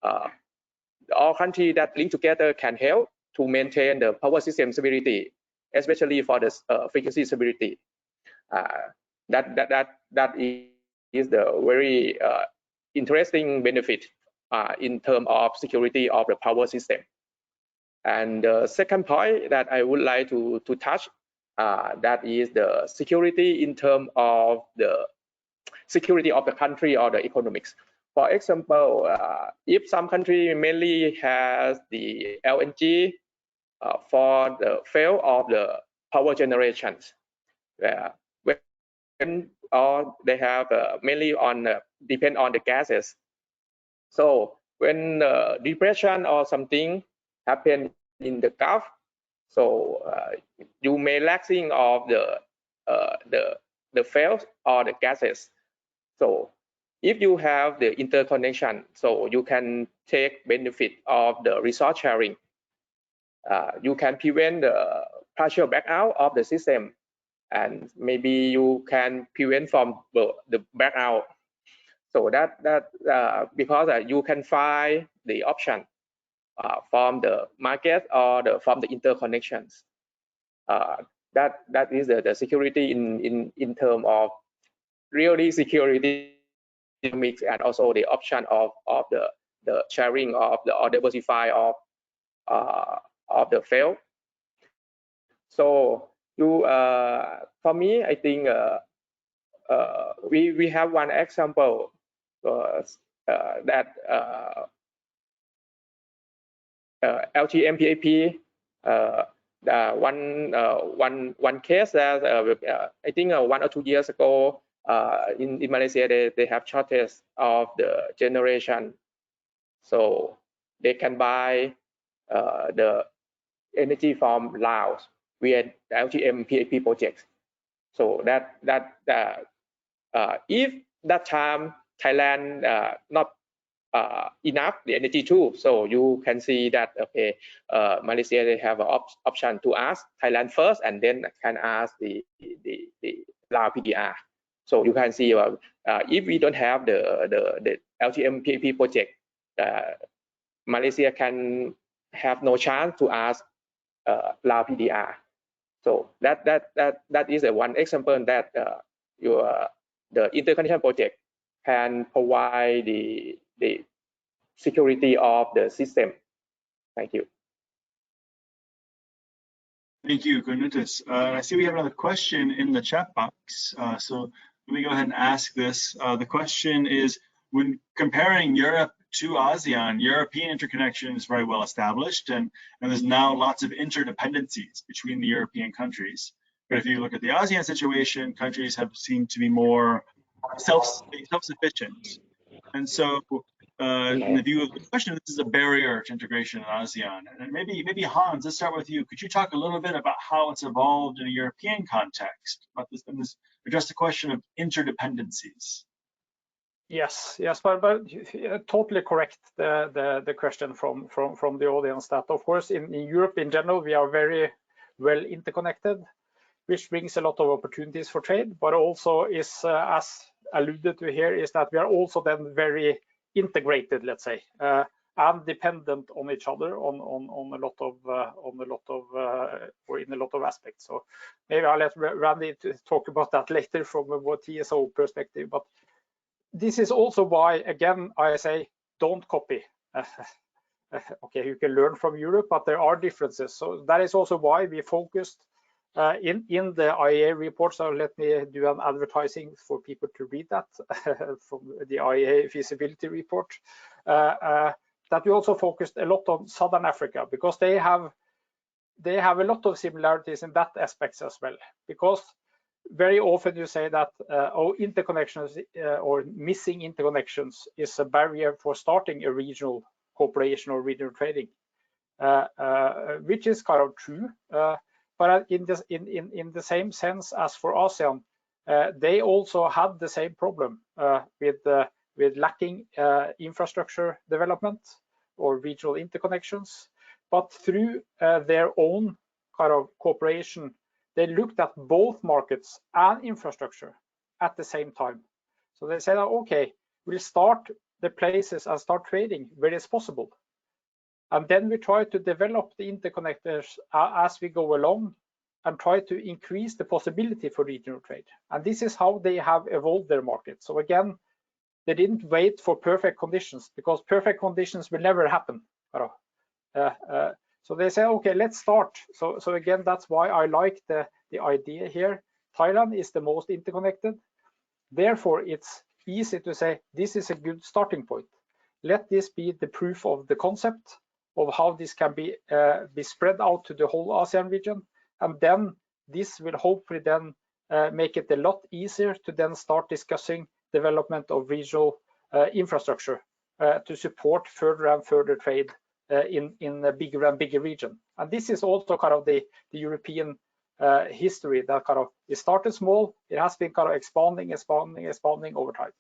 all countries that link together can help to maintain the power system stability, especially for the frequency stability. That is the very interesting benefit in terms of security of the power system. And the second point that I would like to touch, that is the security in terms of the security of the country or the economics. For example, if some country mainly has the LNG for the fail of the power generations, when they have mainly on depend on the gases. So when depression or something happen in the Gulf, so you may lacking of the fuels or the gases. So if you have the interconnection, so you can take benefit of the resource sharing. You can prevent the partial blackout of the system, and maybe you can prevent from the blackout. So that because you can find the option from the market or from the interconnections. That is the security in terms of really security mix, and also the option of the sharing of the or diversify of the fail. So you for me, I think we have one example that LTMPAP, one case that I think 1 or 2 years ago in Malaysia, they have shortage of the generation, so they can buy the energy from Laos via LTMPAP project. So that if that time Thailand not enough the energy too, so you can see that okay, Malaysia, they have an option to ask Thailand first, and then can ask the Lao PDR. So you can see if we don't have the LTMPAP project, Malaysia can have no chance to ask Lao PDR. So that is one example that the interconnection project can provide the security of the system. Thank you. Thank you, Nitus. I see we have another question in the chat box. So let me go ahead and ask this. The question is, when comparing Europe to ASEAN, European interconnection is very well established, and there's now lots of interdependencies between the European countries. But if you look at the ASEAN situation, countries have seemed to be more self-sufficient. And so in the view of the question, this is a barrier to integration in ASEAN. And maybe Hans, let's start with you. Could you talk a little bit about how it's evolved in a European context, about this, and address the question of interdependencies? Yes, but totally correct the question from the audience, that of course in Europe in general we are very well interconnected, which brings a lot of opportunities for trade, but also is as alluded to here, is that we are also then very integrated, let's say, and dependent on each other on a lot of or in a lot of aspects. So maybe I'll let Randy talk about that later from a TSO perspective, but this is also why, again, I say don't copy. Okay, you can learn from Europe, but there are differences. So that is also why we focused in the IEA report. So let me do an advertising for people to read that from the IEA feasibility report. That we also focused a lot on Southern Africa, because they have a lot of similarities in that aspects as well. Because very often you say that interconnections or missing interconnections is a barrier for starting a regional cooperation or regional trading, which is kind of true. But in the same sense as for ASEAN, they also had the same problem with lacking infrastructure development or regional interconnections. But through their own kind of cooperation, they looked at both markets and infrastructure at the same time. So they said, okay, we'll start the places and start trading where it's possible. And then we try to develop the interconnectors as we go along and try to increase the possibility for regional trade. And this is how they have evolved their market. So again, they didn't wait for perfect conditions, because perfect conditions will never happen. So they say, okay, let's start. So again, that's why I like the idea here. Thailand is the most interconnected. Therefore, it's easy to say, this is a good starting point. Let this be the proof of the concept of how this can be spread out to the whole ASEAN region. And then this will hopefully then make it a lot easier to then start discussing development of regional infrastructure to support further and further trade in a bigger and bigger region. And this is also kind of the European history, that kind of, it started small, it has been kind of expanding over time.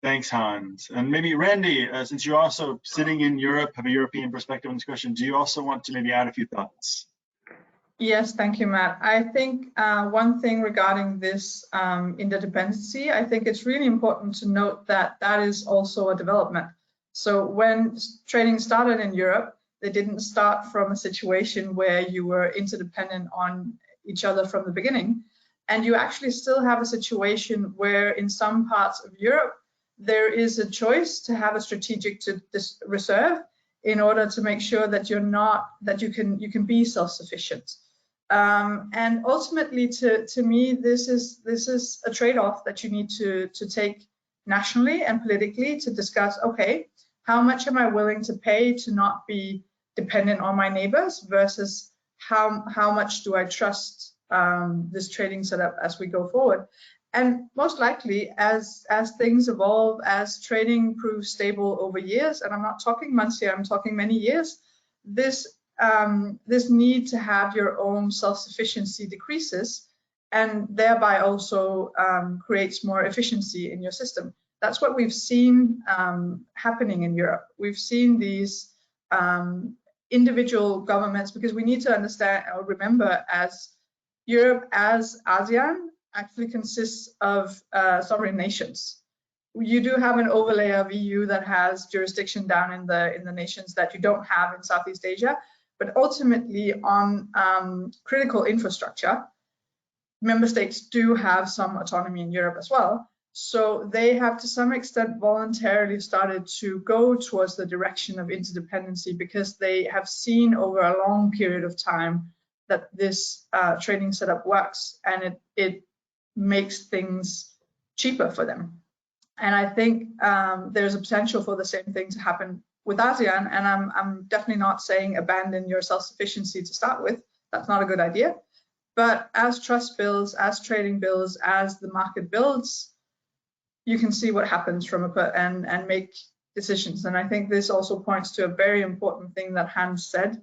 Thanks, Hans. And maybe Randy, since you're also sitting in Europe, have a European perspective on this question, do you also want to maybe add a few thoughts? Yes, thank you, Matt. I think one thing regarding this interdependency, I think it's really important to note that that is also a development. So when trading started in Europe, they didn't start from a situation where you were interdependent on each other from the beginning. And you actually still have a situation where in some parts of Europe, there is a choice to have a strategic reserve in order to make sure that you can be self-sufficient. And ultimately, to me, this is a trade-off that you need to take nationally and politically to discuss, okay, how much am I willing to pay to not be dependent on my neighbors versus how much do I trust this trading setup as we go forward. And most likely, as things evolve, as trading proves stable over years, and I'm not talking months here, I'm talking many years, this need to have your own self-sufficiency decreases, and thereby also creates more efficiency in your system. That's what we've seen happening in Europe. We've seen these individual governments, because we need to understand or remember, as Europe, as ASEAN, actually consists of sovereign nations. You do have an overlay of EU that has jurisdiction down in the nations that you don't have in Southeast Asia, but ultimately on critical infrastructure, member states do have some autonomy in Europe as well. So they have to some extent voluntarily started to go towards the direction of interdependency, because they have seen over a long period of time that this trading setup works, and it makes things cheaper for them. And I think there's a potential for the same thing to happen with ASEAN, and I'm definitely not saying abandon your self-sufficiency to start with. That's not a good idea. But as trust builds, as trading builds, as the market builds, you can see what happens from a put and make decisions. And I think this also points to a very important thing that Hans said.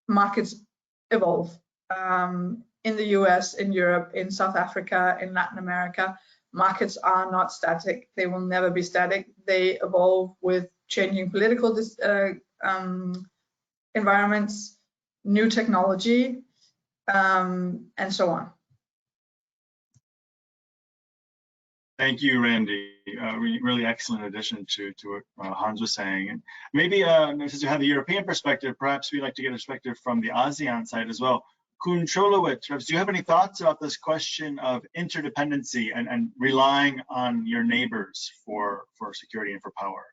Markets evolve. In the US, in Europe, in South Africa, in Latin America, markets are not static. They will never be static. They evolve with changing political environments, new technology, and so on. Thank you, Randy. Really excellent addition to what Hans was saying. And maybe since you have the European perspective, perhaps we'd like to get a perspective from the ASEAN side as well. Kun Cholowicz, do you have any thoughts about this question of interdependency and relying on your neighbors for security and for power?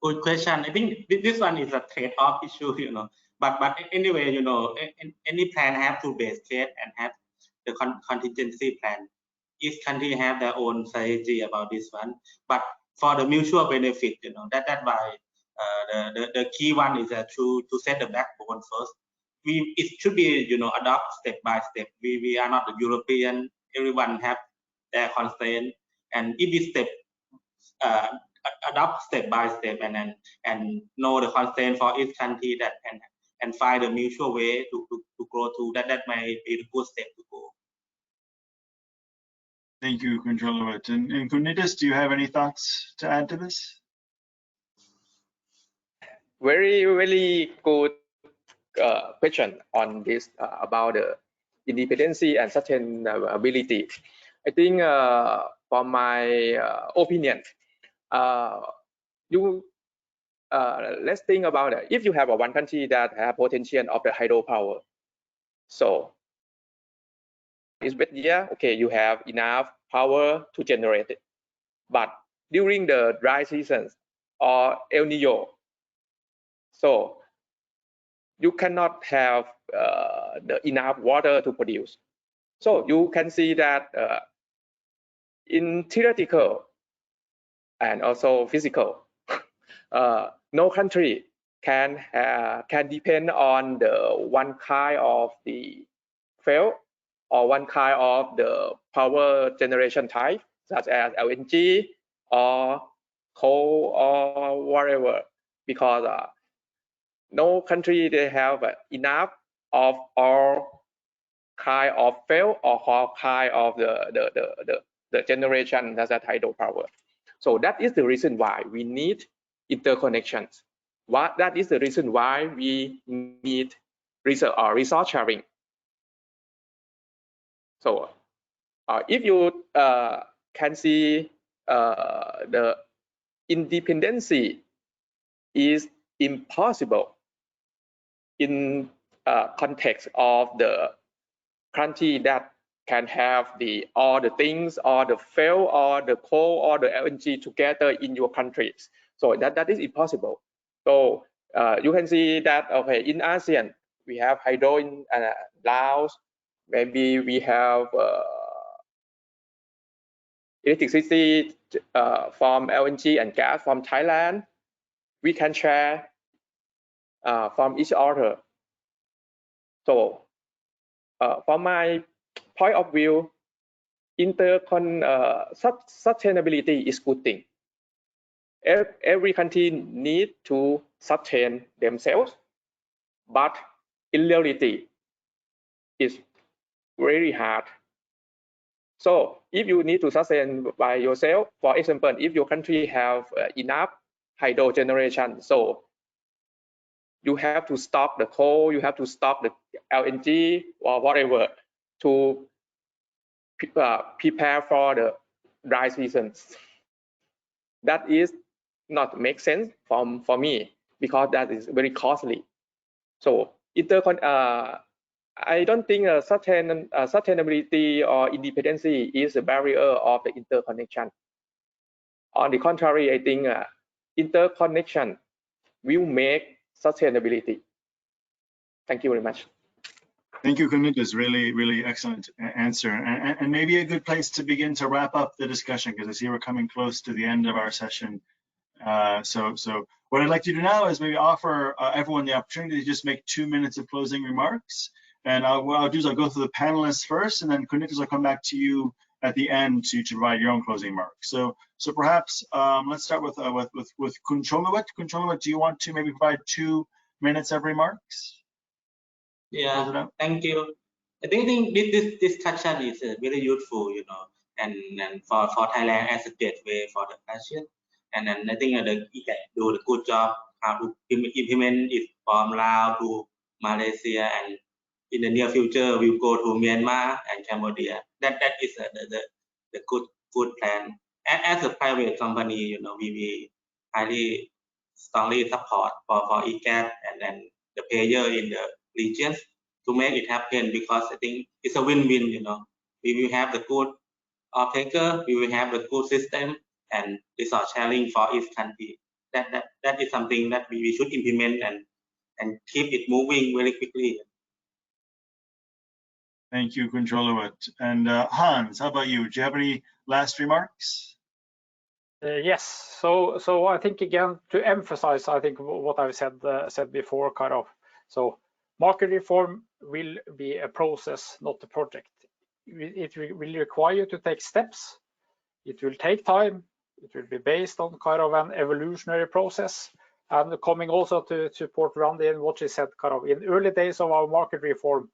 Good question. I think this one is a trade-off issue, But anyway, any plan have two base case and have the contingency plan. Each country have their own strategy about this one. But for the mutual benefit, that's why the key one is to set the backbone first. It should be adopt step by step. We are not the European. Everyone have their constraint, and if we adopt step by step and know the constraint for each country that and find a mutual way to grow to that might be the good step to go. Thank you, Kun Cholowicz. And Kun Nitus, do you have any thoughts to add to this? Very, very good question on this about the independency and sustainability. I think from my opinion, let's think about it. If you have one country that have potential of the hydropower, so it's better, okay, you have enough power to generate it. But during the dry seasons or El Nino, so you cannot have enough water to produce. So you can see that in theoretical and also physical, no country can depend on the one kind of the fuel or one kind of the power generation type, such as LNG or coal or whatever, because no country they have enough of all kind of fuel or all kind of the generation as a hydropower. So that is the reason why we need interconnections. That is the reason why we need resource sharing. So if you can see the independency is impossible in context of the country that can have all the things, or the fuel, or the coal, or the LNG together in your countries. So that is impossible. So you can see that, okay, in ASEAN we have hydro in Laos. Maybe we have electricity from LNG and gas from Thailand. We can share from each other. So from my point of view, sustainability is good thing. Every country need to sustain themselves, but in reality, it's very hard. So if you need to sustain by yourself, for example, if your country have enough hydro generation, so you have to stop the coal, you have to stop the LNG or whatever to prepare for the dry seasons. That is not make sense for me, because that is very costly. So I don't think sustainability or independency is a barrier of the interconnection. On the contrary, I think interconnection will make sustainability. Thank you very much. Thank you, Nitus. Really, really excellent answer. And maybe a good place to begin to wrap up the discussion, because I see we're coming close to the end of our session. So what I'd like to do now is maybe offer everyone the opportunity to just make 2 minutes of closing remarks. And what I'll do is I'll go through the panelists first, and then Nitus, I'll come back to you at the end to provide your own closing remarks. So perhaps let's start with Kun Cholowet. Kun Cholowet, do you want to maybe provide 2 minutes of remarks? Yeah, thank you. I think this discussion is very useful, you know, and for Thailand as a gateway for the ASEAN. And then I think the EGAT do a good job how to implement it from Laos to Malaysia, and in the near future we'll go to Myanmar and Cambodia. That is the good plan. And as a private company, you know, we highly strongly support for EGAT and then the player in the regions to make it happen, because I think it's a win-win, you know. We will have the good off-taker, we will have the good system and resource sharing for each country. That is something that we should implement and keep it moving very quickly. Thank you, Kun Cholowet. And Hans, how about you? Do you have any last remarks? Yes. So I think, again, to emphasize, I think what I've said before, kind of. So market reform will be a process, not a project. It will require you to take steps. It will take time. It will be based on kind of an evolutionary process. And coming also to support Randy and what she said, kind of in early days of our market reform,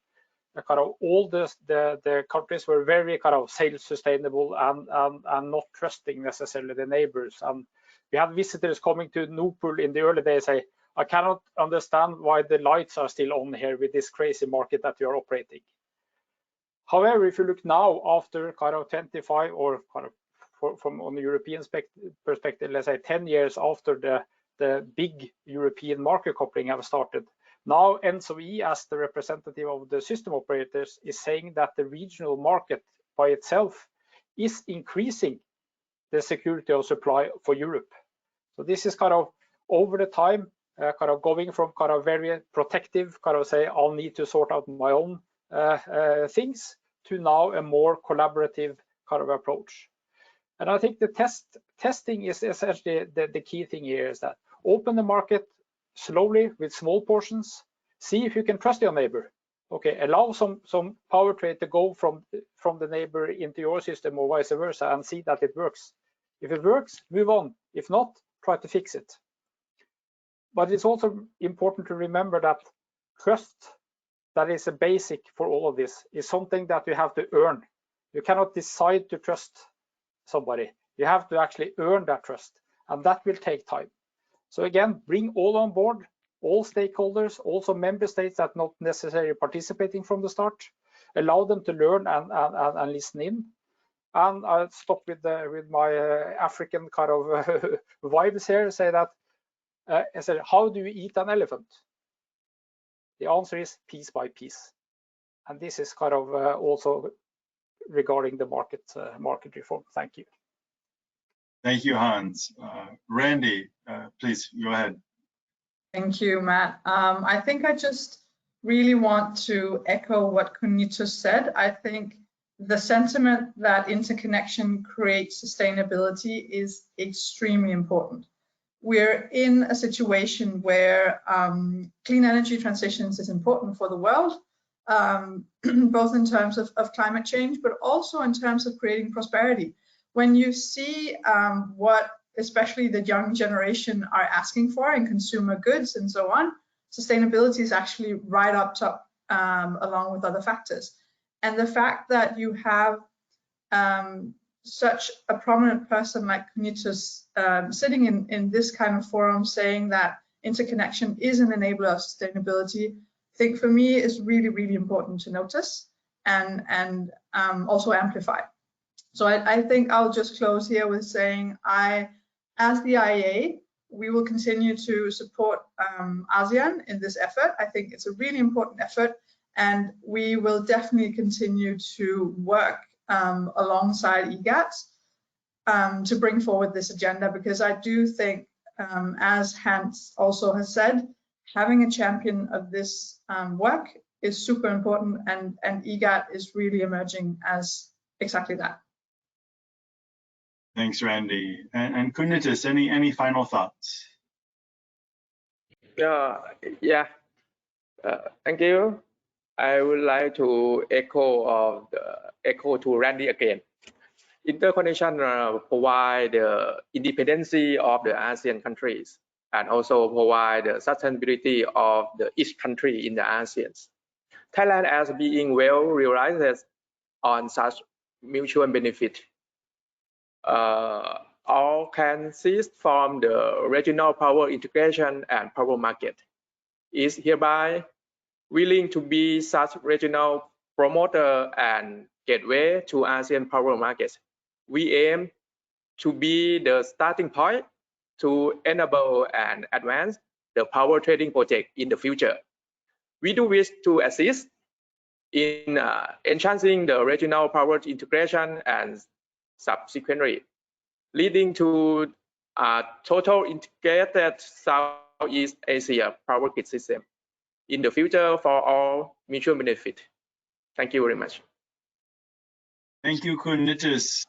kind of all the countries were very kind of self-sustainable and not trusting necessarily the neighbors. And we had visitors coming to Nupul in the early days say, I cannot understand why the lights are still on here with this crazy market that we are operating. However, if you look now after kind of 25 or kind of from on the European perspective, let's say 10 years after the big European market coupling have started, now NSOE, as the representative of the system operators, is saying that the regional market by itself is increasing the security of supply for Europe. So this is kind of over the time, kind of going from kind of very protective, kind of say, I'll need to sort out my own things, to now a more collaborative kind of approach. And I think the testing is essentially the key thing here, is that open the market slowly with small portions, see if you can trust your neighbor. Okay, allow some power trade to go from the neighbor into your system or vice versa, and see that it works. If it works, move on. If not, try to fix it. But it's also important to remember that trust, that is a basic for all of this, is something that you have to earn. You cannot decide to trust somebody. You have to actually earn that trust, and that will take time. So again, bring all on board, all stakeholders, also member states that not necessarily participating from the start. Allow them to learn and listen in. And I'll stop with my African kind of vibes here. Say that I said, how do you eat an elephant? The answer is piece by piece, and this is kind of also regarding the market reform. Thank you. Thank you, Hans. Randy, please go ahead. Thank you, Matt. I think I just really want to echo what Nitus said. I think the sentiment that interconnection creates sustainability is extremely important. We're in a situation where clean energy transitions is important for the world, both in terms of climate change, but also in terms of creating prosperity. When you see what especially the young generation are asking for in consumer goods and so on, sustainability is actually right up top along with other factors. And the fact that you have such a prominent person like Nitus sitting in this kind of forum saying that interconnection is an enabler of sustainability, I think for me is really, really important to notice and also amplify. So I think I'll just close here with saying as the IEA, we will continue to support ASEAN in this effort. I think it's a really important effort, and we will definitely continue to work alongside EGAT to bring forward this agenda, because I do think, as Hans also has said, having a champion of this work is super important, and EGAT is really emerging as exactly that. Thanks, Randy. And Nitus, any final thoughts? Yeah. Thank you. I would like to echo to Randy again. Interconnection provide the independency of the ASEAN countries and also provide the sustainability of each country in the ASEAN. Thailand as being well realized on such mutual benefit. All can cease from the regional power integration and power market. Is hereby willing to be such regional promoter and gateway to ASEAN power markets. We aim to be the starting point to enable and advance the power trading project in the future. We do wish to assist in enhancing the regional power integration and subsequently leading to a total integrated Southeast Asia power grid system in the future for all mutual benefit. Thank you very much. Thank you, Nitus.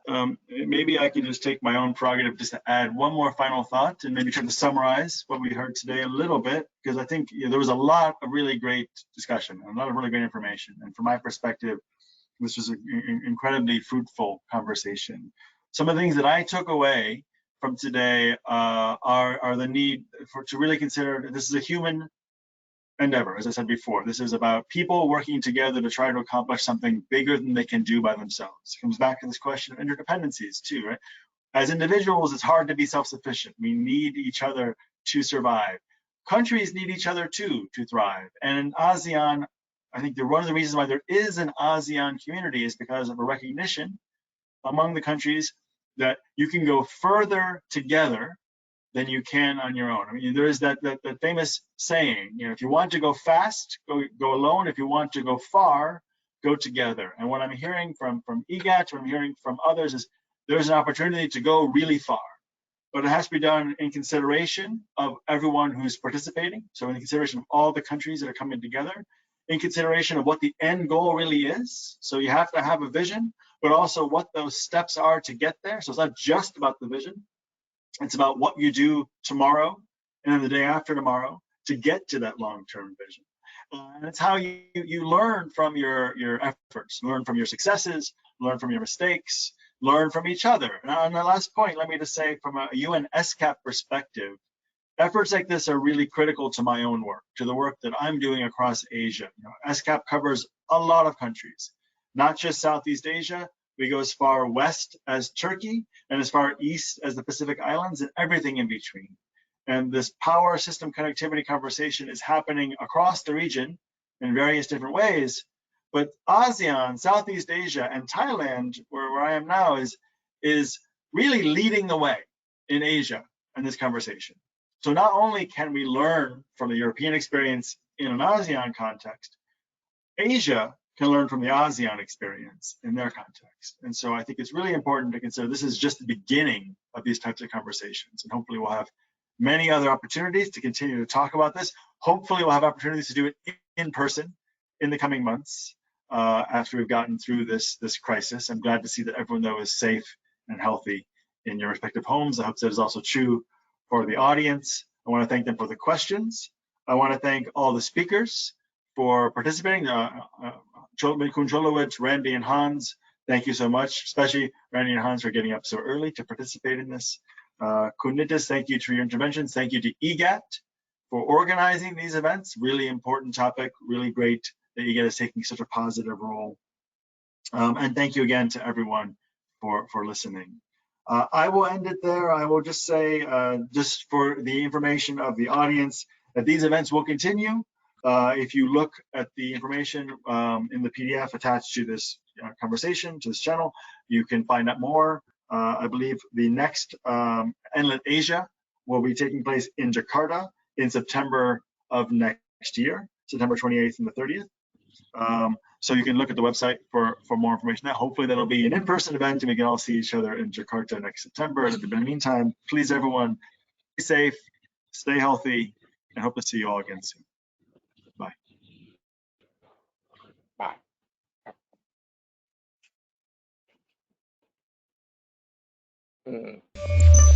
Maybe I can just take my own prerogative just to add one more final thought and maybe try to summarize what we heard today a little bit, because I think there was a lot of really great discussion, a lot of really great information. And from my perspective, this was an incredibly fruitful conversation. Some of the things that I took away from today are the need to really consider this is a human endeavor. As I said before, this is about people working together to try to accomplish something bigger than they can do by themselves. It comes back to this question of interdependencies too, right? As individuals, it's hard to be self-sufficient. We need each other to survive. Countries need each other too to thrive. And in ASEAN, I think one of the reasons why there is an ASEAN community is because of a recognition among the countries that you can go further together than you can on your own. I mean, there is that famous saying, if you want to go fast, go alone. If you want to go far, go together. And what I'm hearing from EGAT, what I'm hearing from others is there's an opportunity to go really far, but it has to be done in consideration of everyone who's participating. So in consideration of all the countries that are coming together, in consideration of what the end goal really is. So you have to have a vision, but also what those steps are to get there. So it's not just about the vision. It's about what you do tomorrow and then the day after tomorrow to get to that long-term vision. And it's how you learn from your efforts, learn from your successes, learn from your mistakes, learn from each other. And on the last point, let me just say from a UN SCAP perspective, efforts like this are really critical to my own work, to the work that I'm doing across Asia. SCAP covers a lot of countries, not just Southeast Asia. We go as far west as Turkey and as far east as the Pacific Islands and everything in between. And this power system connectivity conversation is happening across the region in various different ways. But ASEAN, Southeast Asia, and Thailand, where I am now, is really leading the way in Asia in this conversation. So not only can we learn from the European experience in an ASEAN context, Asia can learn from the ASEAN experience in their context. And so I think it's really important to consider this is just the beginning of these types of conversations. And hopefully we'll have many other opportunities to continue to talk about this. Hopefully we'll have opportunities to do it in person in the coming months after we've gotten through this crisis. I'm glad to see that everyone though is safe and healthy in your respective homes. I hope that is also true for the audience. I want to thank them for the questions. I want to thank all the speakers for participating. Kun Cholowicz, Randy, and Hans, thank you so much, especially Randy and Hans for getting up so early to participate in this. Kun Nitus, thank you for your interventions. Thank you to EGAT for organizing these events. Really important topic, really great that EGAT is taking such a positive role. And thank you again to everyone for listening. I will end it there. I will just say, just for the information of the audience, that these events will continue. If you look at the information in the PDF attached to this conversation, to this channel, you can find out more. I believe the next NLET Asia will be taking place in Jakarta in September of next year, September 28th and the 30th. So you can look at the website for more information. Hopefully that'll be an in-person event and we can all see each other in Jakarta next September. And in the meantime, please everyone, be safe, stay healthy, and hope to see you all again soon. Bye. Bye.